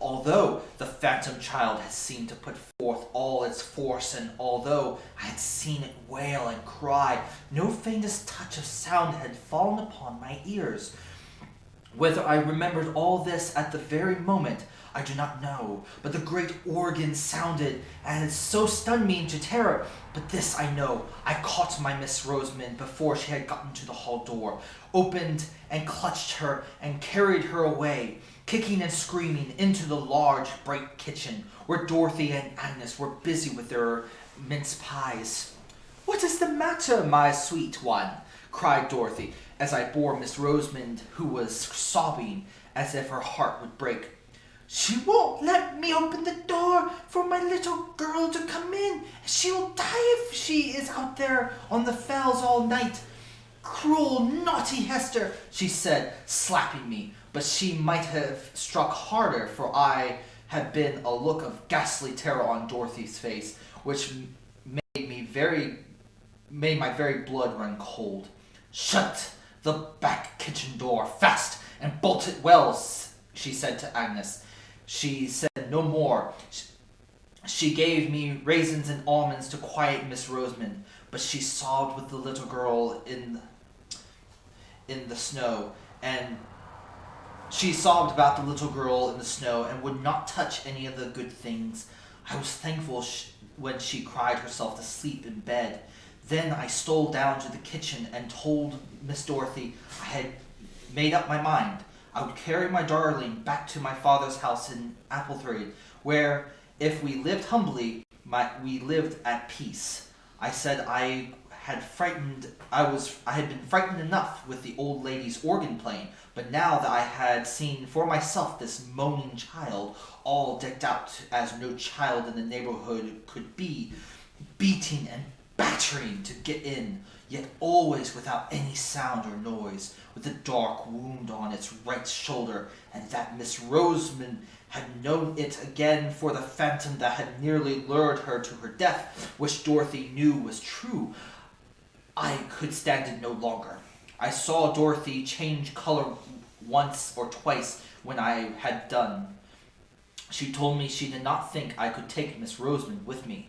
Although the phantom child had seemed to put forth all its force, and although I had seen it wail and cry, no faintest touch of sound had fallen upon my ears. Whether I remembered all this at the very moment, I do not know, but the great organ sounded, and it so stunned me into terror. But this I know, I caught my Miss Rosamond before she had gotten to the hall door, opened and clutched her, and carried her away, kicking and screaming, into the large, bright kitchen, where Dorothy and Agnes were busy with their mince pies. "What is the matter, my sweet one?" cried Dorothy, as I bore Miss Rosamond, who was sobbing as if her heart would break. "She won't let me open the door for my little girl to come in. She'll die if she is out there on the fells all night. Cruel, naughty Hester," she said, slapping me, but she might have struck harder, for I had been a look of ghastly terror on Dorothy's face, which made my very blood run cold. "Shut the back kitchen door fast and bolt it well," she said to Agnes. She said no more. She gave me raisins and almonds to quiet Miss Rosamond, but she sobbed with the little girl in the snow, and she sobbed about the little girl in the snow and would not touch any of the good things. I was thankful when she cried herself to sleep in bed. Then I stole down to the kitchen and told Miss Dorothy I had made up my mind. I would carry my darling back to my father's house in Applethwaite, where, if we lived humbly, we lived at peace. I said I had been frightened enough with the old lady's organ playing, but now that I had seen for myself this moaning child, all decked out as no child in the neighborhood could be, beating and battering to get in, yet always without any sound or noise, with a dark wound on its right shoulder, and that Miss Rosamond had known it again for the phantom that had nearly lured her to her death, which Dorothy knew was true. I could stand it no longer. I saw Dorothy change color once or twice when I had done. She told me she did not think I could take Miss Rosamond with me,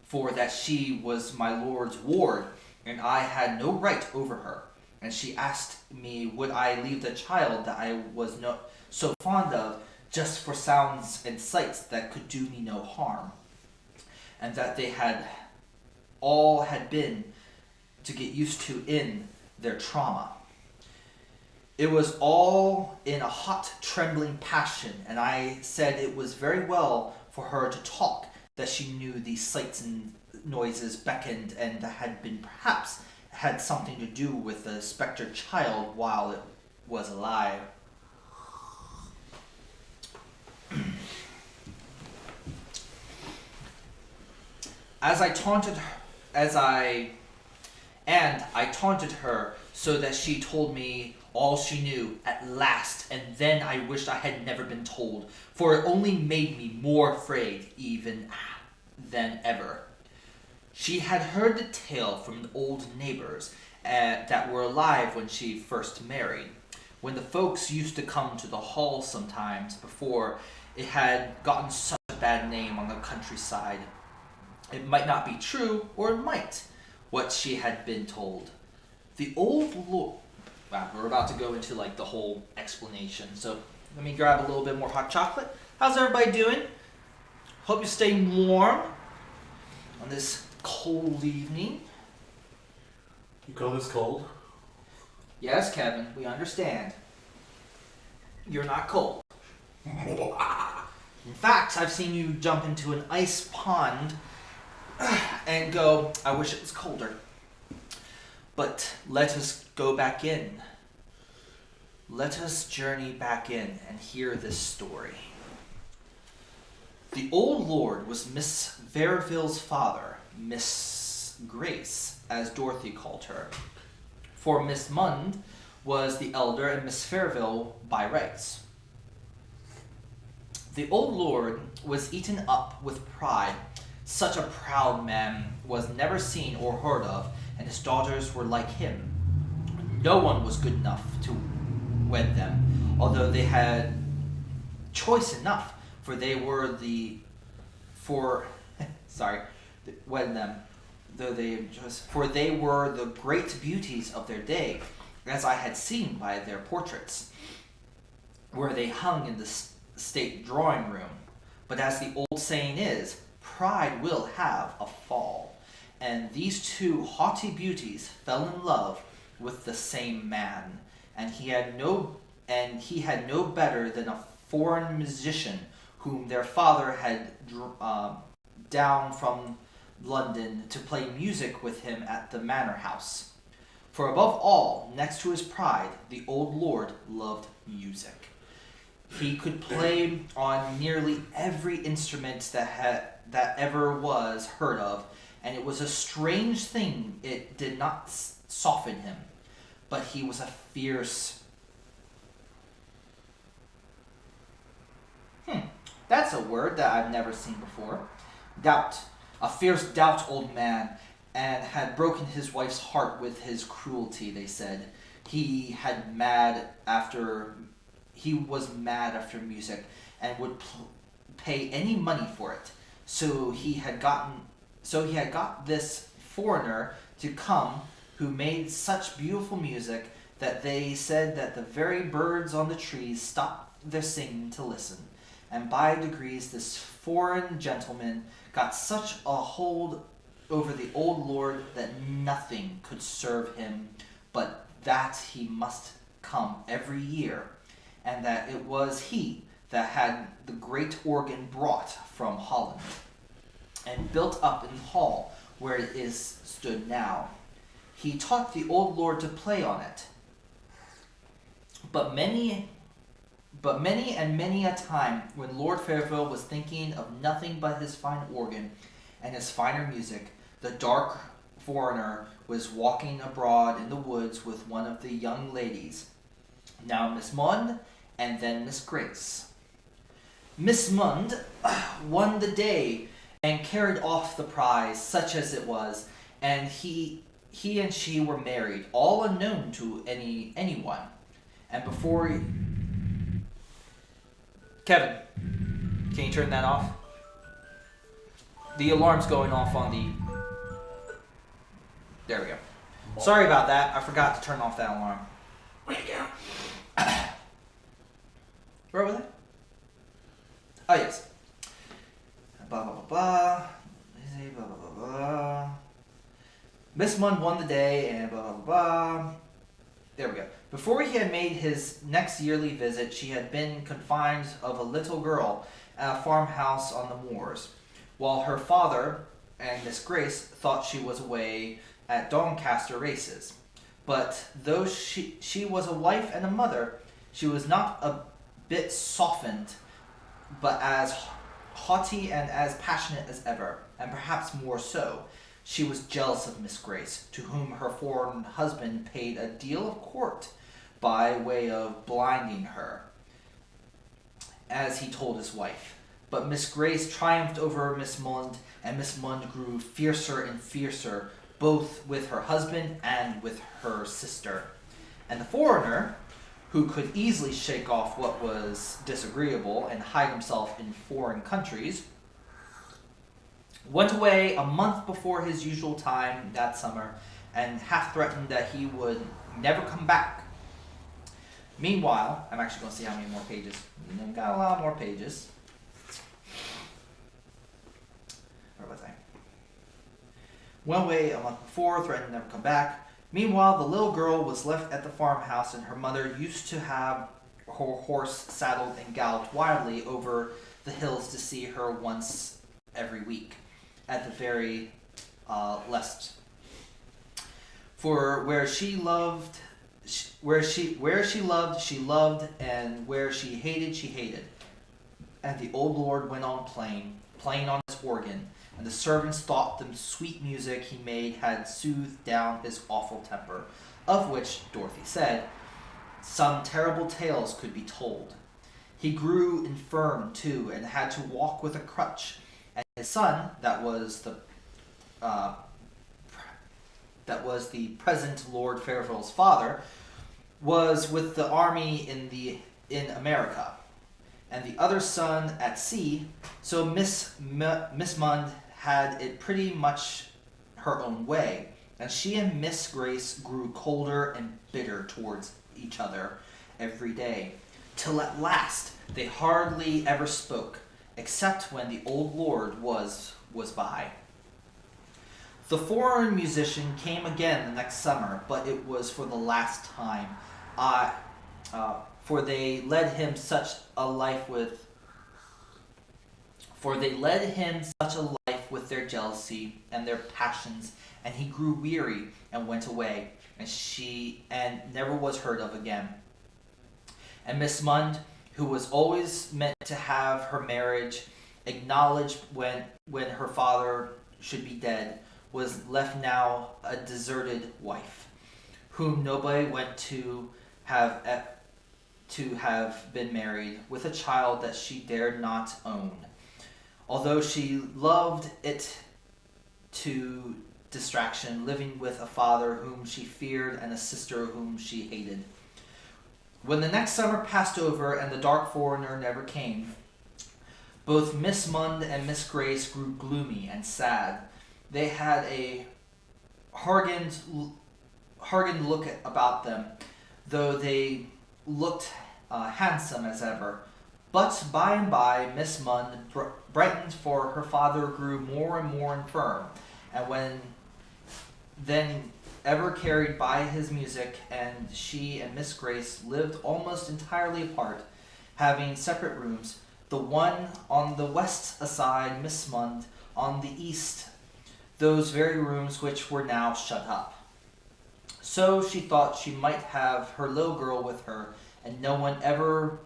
for that she was my lord's ward, and I had no right over her. And she asked me would I leave the child that I was so fond of just for sounds and sights that could do me no harm. and that they had all had been to get used to in their trauma. It was all in a hot, trembling passion, and I said it was very well for her to talk, that she knew these sights and noises beckoned, and that had been perhaps had something to do with the spectre child while it was alive. I taunted her so that she told me all she knew at last, and then I wished I had never been told, for it only made me more afraid even than ever. She had heard the tale from the old neighbors that were alive when she first married, when the folks used to come to the hall sometimes before it had gotten such a bad name on the countryside. It might not be true, or it might, what she had been told. The old lord... Wow, we're about to go into like the whole explanation, so let me grab a little bit more hot chocolate. How's everybody doing? Hope you're staying warm on this cold evening. You call this cold? Yes, Kevin, we understand. You're not cold. In fact, I've seen you jump into an ice pond and go, I wish it was colder. But let us go back in. Let us journey back in and hear this story. The old lord was Miss Verville's father, Miss Grace, as Dorothy called her. For Miss Mund was the elder and Miss Verville by rights. The old lord was eaten up with pride. Such a proud man was never seen or heard of, and his daughters were like him. No one was good enough to wed them, although they had choice enough, for they were the great beauties of their day, as I had seen by their portraits, where they hung in the state drawing room. But as the old saying is, pride will have a fall, and these two haughty beauties fell in love with the same man, and he had no better than a foreign musician whom their father had down from London to play music with him at the manor house. For above all, next to his pride, the old lord loved music. He could play on nearly every instrument that ever was heard of, and it was a strange thing it did not soften him. But he was a fierce... That's a word that I've never seen before. Doubt. A fierce doubt old man, and had broken his wife's heart with his cruelty, they said. He was mad after music, and would pay any money for it. So he had got this foreigner to come, who made such beautiful music that they said that the very birds on the trees stopped their singing to listen. And by degrees this foreign gentleman got such a hold over the old lord that nothing could serve him but that he must come every year, and that it was he that had the great organ brought from Holland and built up in the hall where it is stood now. He taught the old lord to play on it. But many a time, when Lord Fairville was thinking of nothing but his fine organ and his finer music, the dark foreigner was walking abroad in the woods with one of the young ladies, now Miss Mund and then Miss Grace. Miss Mund won the day and carried off the prize, such as it was, and he and she were married, all unknown to anyone. And before... Kevin, can you turn that off? The alarm's going off on the... There we go. Sorry about that. I forgot to turn off that alarm. Wake up. Where was I? Oh, yes. Blah, blah, blah, blah. Miss Munn won the day, and blah, blah, blah. There we go. Before he had made his next yearly visit, she had been confined of a little girl at a farmhouse on the moors, while her father and Miss Grace thought she was away at Doncaster races. But though she was a wife and a mother, she was not a bit softened, but as haughty and as passionate as ever, and perhaps more so. She was jealous of Miss Grace, to whom her foreign husband paid a deal of court by way of blinding her, as he told his wife. But Miss Grace triumphed over Miss Mund, and Miss Mund grew fiercer and fiercer, both with her husband and with her sister. And the foreigner, who could easily shake off what was disagreeable and hide himself in foreign countries, went away a month before his usual time that summer, and half threatened that he would never come back. Meanwhile, I'm actually going to see how many more pages. I've got a lot more pages. Where was I? Went away a month before, threatened to never come back. Meanwhile, the little girl was left at the farmhouse, and her mother used to have her horse saddled and galloped wildly over the hills to see her once every week, at the very least. For where she loved, she loved, and where she hated. And the old lord went on playing on his organ, and the servants thought the sweet music he made had soothed down his awful temper, of which, Dorothy said, some terrible tales could be told. He grew infirm, too, and had to walk with a crutch, and his son, that was the present Lord Fairfield's father, was with the army in America, and the other son at sea. So Miss Mund had it pretty much her own way, and she and Miss Grace grew colder and bitter towards each other every day, till at last they hardly ever spoke, except when the old lord was by. The foreign musician came again the next summer, but it was for the last time. For they led him such a life with their jealousy and their passions, and he grew weary and went away, and never was heard of again. And Miss Mund, who was always meant to have her marriage acknowledged when her father should be dead, was left now a deserted wife, whom nobody went to have been married, with a child that she dared not own, although she loved it to distraction, living with a father whom she feared and a sister whom she hated. When the next summer passed over and the dark foreigner never came, both Miss Mund and Miss Grace grew gloomy and sad. They had a hardened look about them, though they looked handsome as ever. But by and by, Miss Mund brightened, for her father grew more and more infirm, and then ever carried by his music, and she and Miss Grace lived almost entirely apart, having separate rooms, the one on the west side, Miss Mund on the east, those very rooms which were now shut up. So she thought she might have her little girl with her, and no one ever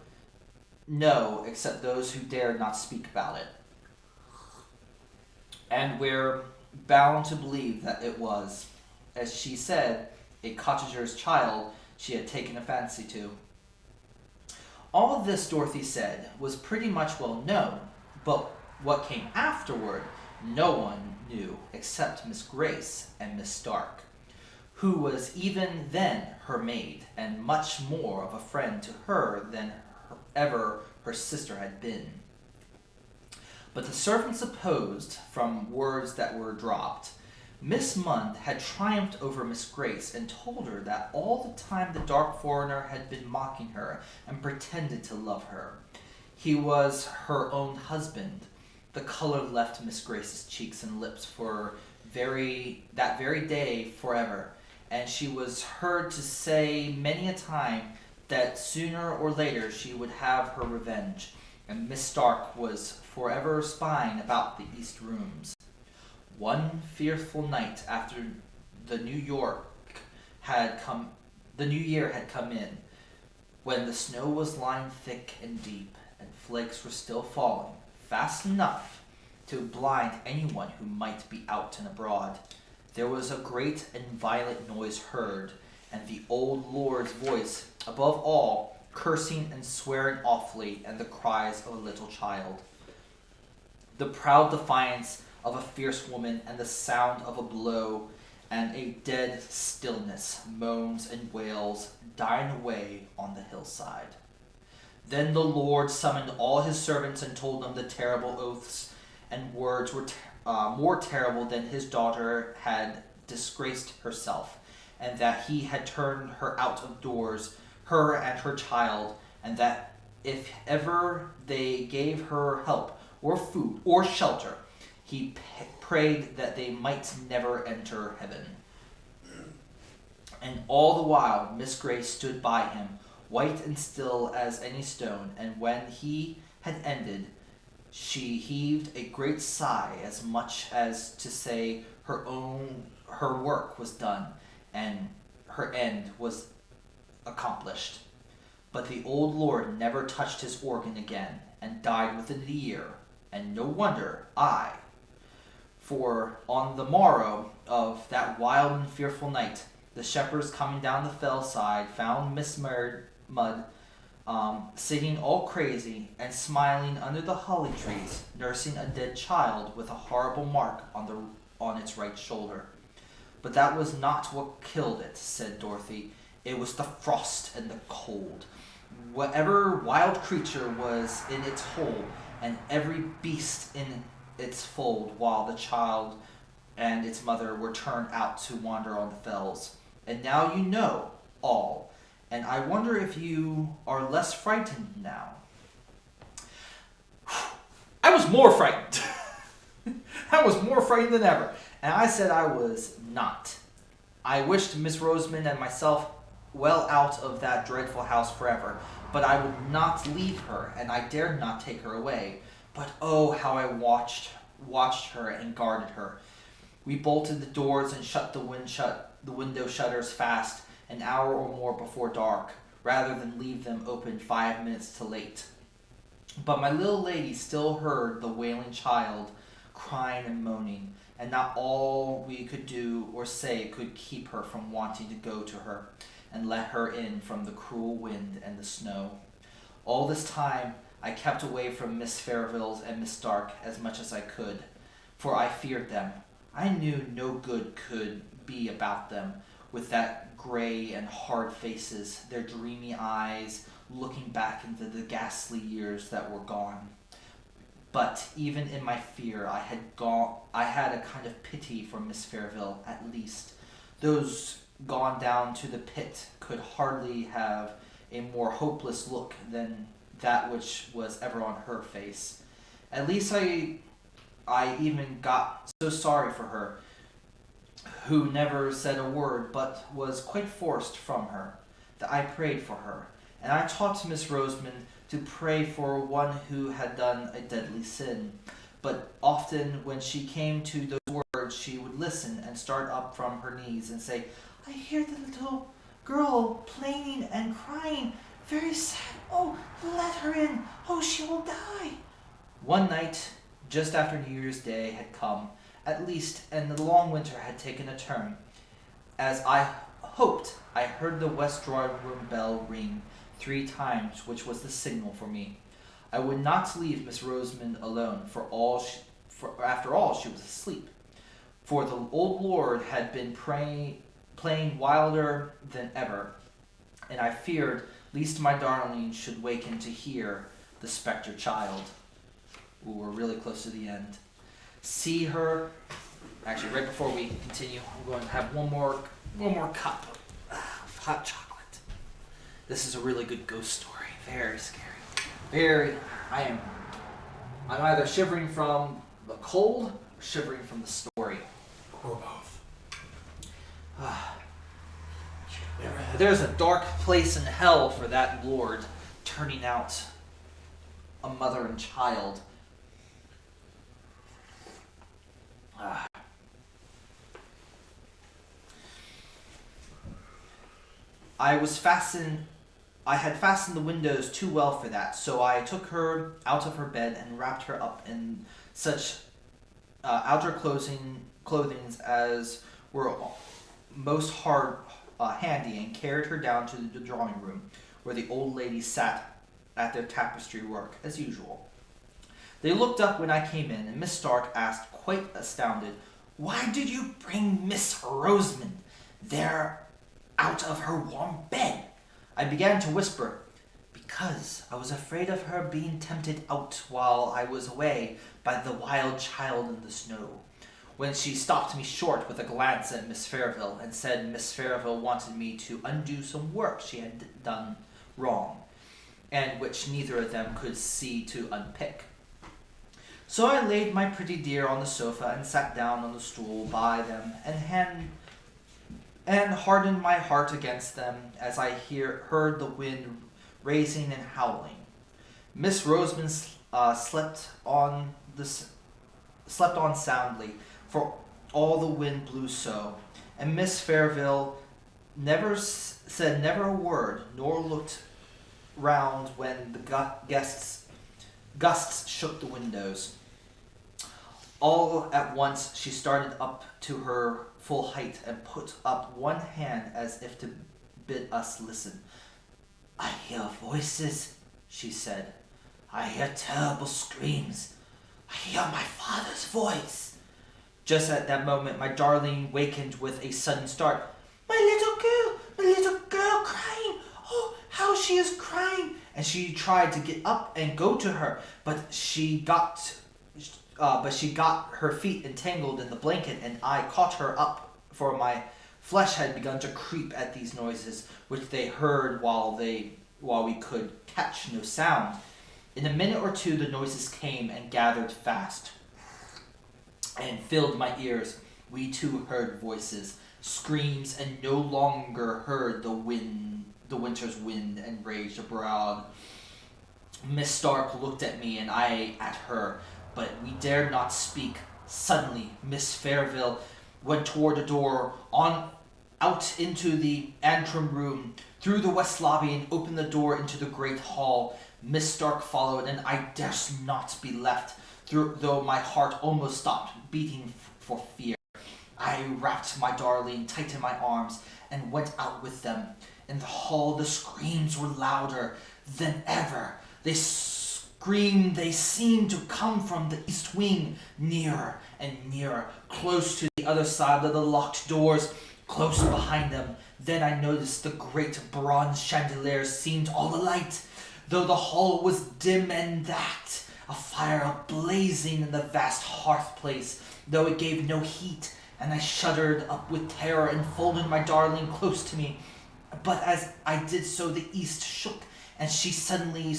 know except those who dared not speak about it. And we're bound to believe that it was, as she said, a cottager's child she had taken a fancy to. All of this, Dorothy said, was pretty much well known, but what came afterward no one knew except Miss Grace and Miss Stark, who was even then her maid, and much more of a friend to her than ever her sister had been. But the servant supposed, from words that were dropped, Miss Mund had triumphed over Miss Grace, and told her that all the time the dark foreigner had been mocking her and pretended to love her. He was her own husband. The color left Miss Grace's cheeks and lips for that very day forever, and she was heard to say many a time that sooner or later she would have her revenge, and Miss Stark was forever spying about the east rooms. One fearful night after the New York had come, the New Year had come in, when the snow was lying thick and deep, and flakes were still falling, fast enough to blind anyone who might be out and abroad. There was a great and violent noise heard, and the old lord's voice, above all, cursing and swearing awfully, and the cries of a little child. The proud defiance of a fierce woman, and the sound of a blow, and a dead stillness, moans and wails, dying away on the hillside. Then the Lord summoned all his servants and told them the terrible oaths and words were more terrible than his daughter had disgraced herself, and that he had turned her out of doors, her and her child, and that if ever they gave her help or food or shelter, he prayed that they might never enter heaven. And all the while Miss Grey stood by him, white and still as any stone, and when he had ended, she heaved a great sigh, as much as to say her work was done, and her end was accomplished. But the old lord never touched his organ again, and died within the year, and no wonder, for on the morrow of that wild and fearful night, the shepherds coming down the fell side found Miss Mudd sitting all crazy and smiling under the holly trees, nursing a dead child with a horrible mark on its right shoulder. But that was not what killed it, said Dorothy. It was the frost and the cold. Whatever wild creature was in its hole, and every beast in its fold, while the child and its mother were turned out to wander on the fells. And now you know all, and I wonder if you are less frightened now. I was more frightened. I was more frightened than ever, and I said I was not. I wished Miss Rosamond and myself well out of that dreadful house forever, but I would not leave her, and I dared not take her away. But oh, how I watched her and guarded her. We bolted the doors and shut the window shutters fast an hour or more before dark, rather than leave them open 5 minutes too late. But my little lady still heard the wailing child crying and moaning, and not all we could do or say could keep her from wanting to go to her and let her in from the cruel wind and the snow. All this time I kept away from Miss Fairville's and Miss Stark as much as I could, for I feared them. I knew no good could be about them, with that gray and hard faces, their dreamy eyes looking back into the ghastly years that were gone. But even in my fear, I had a kind of pity for Miss Fairville, at least. Those gone down to the pit could hardly have a more hopeless look than that which was ever on her face. At least I even got so sorry for her, who never said a word, but was quite forced from her, that I prayed for her. And I taught Miss Rosamond to pray for one who had done a deadly sin. But often when she came to those words, she would listen and start up from her knees and say, I hear the little girl plaining and crying, very sad. Oh, let her in. Oh, she will die. One night, just after New Year's Day had come, at least, and the long winter had taken a turn, as I hoped, I heard the west drawing-room bell ring 3 times, which was the signal for me. I would not leave Miss Rosamond alone, for after all she was asleep. For the old lord had been playing wilder than ever, and I feared lest my darling should waken to hear the spectre child. Ooh, we're really close to the end. See her. Actually, right before we continue, I'm going to have one more cup of hot chocolate. This is a really good ghost story. Very scary. I'm either shivering from the cold or shivering from the story. Or both. There's a dark place in hell for that lord, turning out a mother and child. I had fastened the windows too well for that, so I took her out of her bed and wrapped her up in such outer clothings as were most handy, and carried her down to the drawing room, where the old ladies sat at their tapestry work, as usual. They looked up when I came in, and Miss Stark asked, quite astounded, "Why did you bring Miss Rosamond there out of her warm bed?" I began to whisper, "Because I was afraid of her being tempted out while I was away by the wild child in the snow," when she stopped me short with a glance at Miss Fairville, and said Miss Fairville wanted me to undo some work she had done wrong, and which neither of them could see to unpick. So I laid my pretty dear on the sofa and sat down on the stool by them, and hardened my heart against them as I heard the wind raising and howling. Miss Rosamond slept on soundly, for all the wind blew so, and Miss Fairville said never a word, nor looked round when the gusts shook the windows. All at once she started up to her full height and put up one hand as if to bid us listen. "I hear voices," she said. "I hear terrible screams. I hear my father's voice." Just at that moment my darling wakened with a sudden start. My little girl crying! Oh, how she is crying!" And she tried to get up and go to her, but she got her feet entangled in the blanket, and I caught her up, for my flesh had begun to creep at these noises, which they heard while we could catch no sound. In a minute or two the noises came and gathered fast, and filled my ears. We too heard voices, screams, and no longer heard the winter's wind and raged abroad. Miss Stark looked at me, and I at her, but we dared not speak. Suddenly Miss Fairville went toward the door, out into the antrum room, through the west lobby, and opened the door into the great hall. Miss Stark followed, and I durst not be left, though my heart almost stopped beating for fear. I wrapped my darling tight in my arms, and went out with them. In the hall the screams were louder than ever. They seemed to come from the east wing, nearer and nearer, close to the other side of the locked doors, close behind them. Then I noticed the great bronze chandeliers seemed all alight, though the hall was dim, and that a fire blazing in the vast hearth place, though it gave no heat, and I shuddered up with terror and folded my darling close to me. But as I did so the east shook, and she suddenly,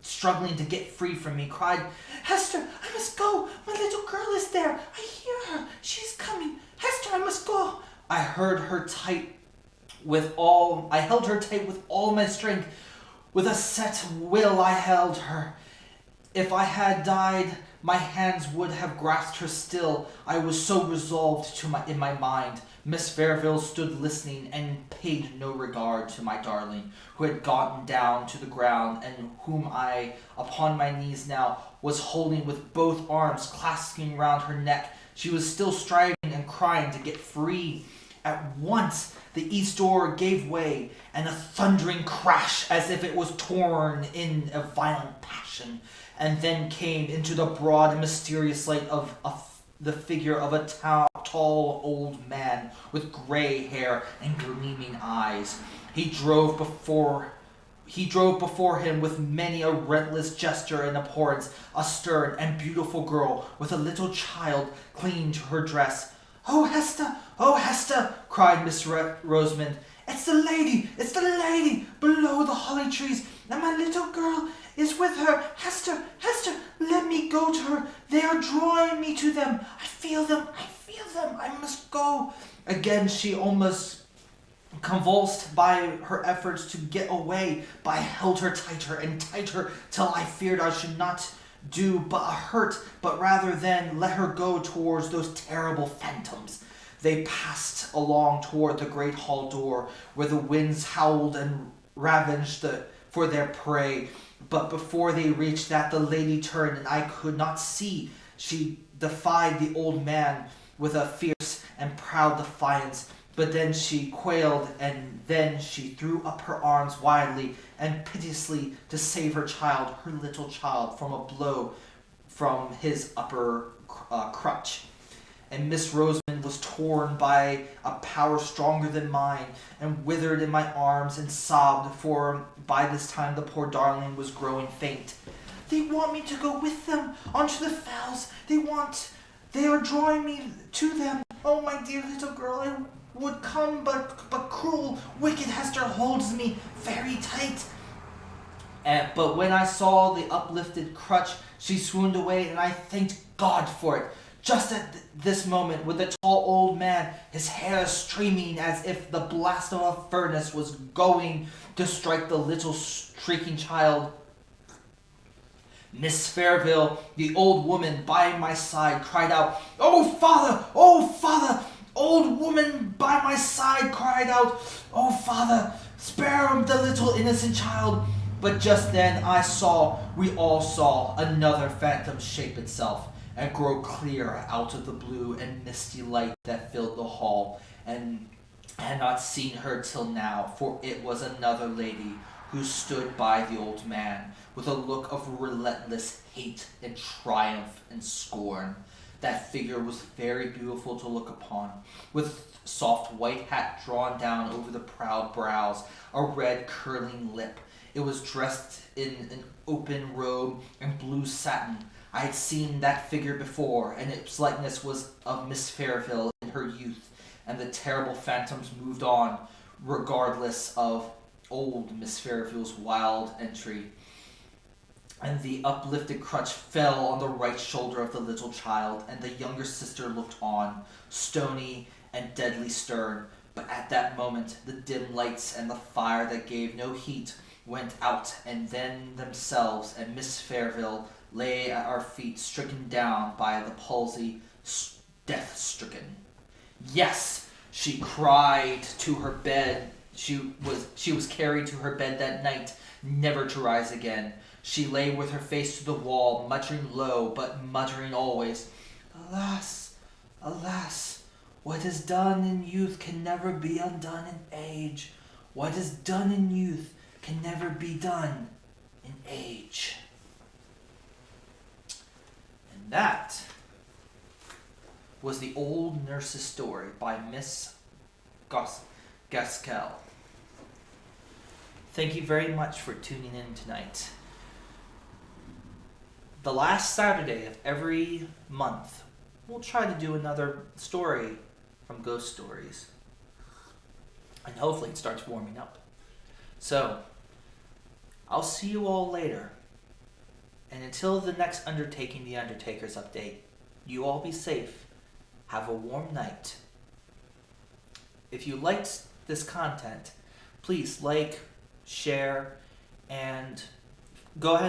struggling to get free from me, cried, "Hester, I must go! My little girl is there! I hear her! She's coming! Hester, I must go!" I held her tight with all my strength. With a set will I held her. If I had died, my hands would have grasped her still. I was so resolved in my mind. Miss Fairville stood listening, and paid no regard to my darling, who had gotten down to the ground, and whom I, upon my knees now, was holding with both arms clasping round her neck. She was still striving and crying to get free. At once the east door gave way, and a thundering crash, as if it was torn in a violent passion, and then came into the broad and mysterious light of the figure of a tall old man with gray hair and gleaming eyes. He drove before him with many a relentless gesture and abhorrence a stern and beautiful girl with a little child clinging to her dress. "Oh, Hester! Oh, Hester!" cried Miss Rosamond. It's the lady below the holly trees, and my little girl is with her. Hester, let me go to her. They are drawing me to them. I feel them. of them. I must go. Again, she almost convulsed by her efforts to get away, but I held her tighter and tighter till I feared I should not do but a hurt, but rather than let her go towards those terrible phantoms. They passed along toward the great hall door, where the winds howled and ravaged for their prey. But before they reached that, the lady turned, and I could not see. She defied the old man with a fierce and proud defiance. But then she quailed, and then she threw up her arms wildly and piteously to save her child, her little child, from a blow from his upper crutch. And Miss Rosamond was torn by a power stronger than mine, and withered in my arms and sobbed, for by this time the poor darling was growing faint. They want me to go with them onto the fells. They are drawing me to them. Oh, my dear little girl, I would come, but cruel, wicked Hester holds me very tight. But when I saw the uplifted crutch, she swooned away, and I thanked God for it. Just at this moment, with the tall old man, his hair streaming as if the blast of a furnace was going to strike the little shrieking child, Miss Fairville, the old woman by my side, cried out, "Oh, father! Oh, father!" Old woman by my side cried out, "Oh, father, spare the little innocent child." But just then we all saw another phantom shape itself and grow clear out of the blue and misty light that filled the hall, and I had not seen her till now, for it was another lady who stood by the old man with a look of relentless hate and triumph and scorn. That figure was very beautiful to look upon, with soft white hat drawn down over the proud brows, a red curling lip. It was dressed in an open robe and blue satin. I had seen that figure before, and its likeness was of Miss Fairville in her youth, and the terrible phantoms moved on, regardless of old Miss Fairville's wild entry. And the uplifted crutch fell on the right shoulder of the little child, and the younger sister looked on, stony and deadly stern. But at that moment, the dim lights and the fire that gave no heat went out, and then themselves, and Miss Fairville lay at our feet, stricken down by the palsy, death-stricken. Yes, she cried to her bed. She was carried to her bed that night, never to rise again. She lay with her face to the wall, muttering low, but muttering always, "Alas, alas, what is done in youth can never be undone in age. What is done in youth can never be done in age." And that was The Old Nurse's Story by Miss Gaskell. Thank you very much for tuning in tonight. The last Saturday of every month, we'll try to do another story from Ghost Stories. And hopefully it starts warming up. So, I'll see you all later. And until the next Undertaking the Undertakers update, you all be safe. Have a warm night. If you liked this content, please like, share, and go ahead and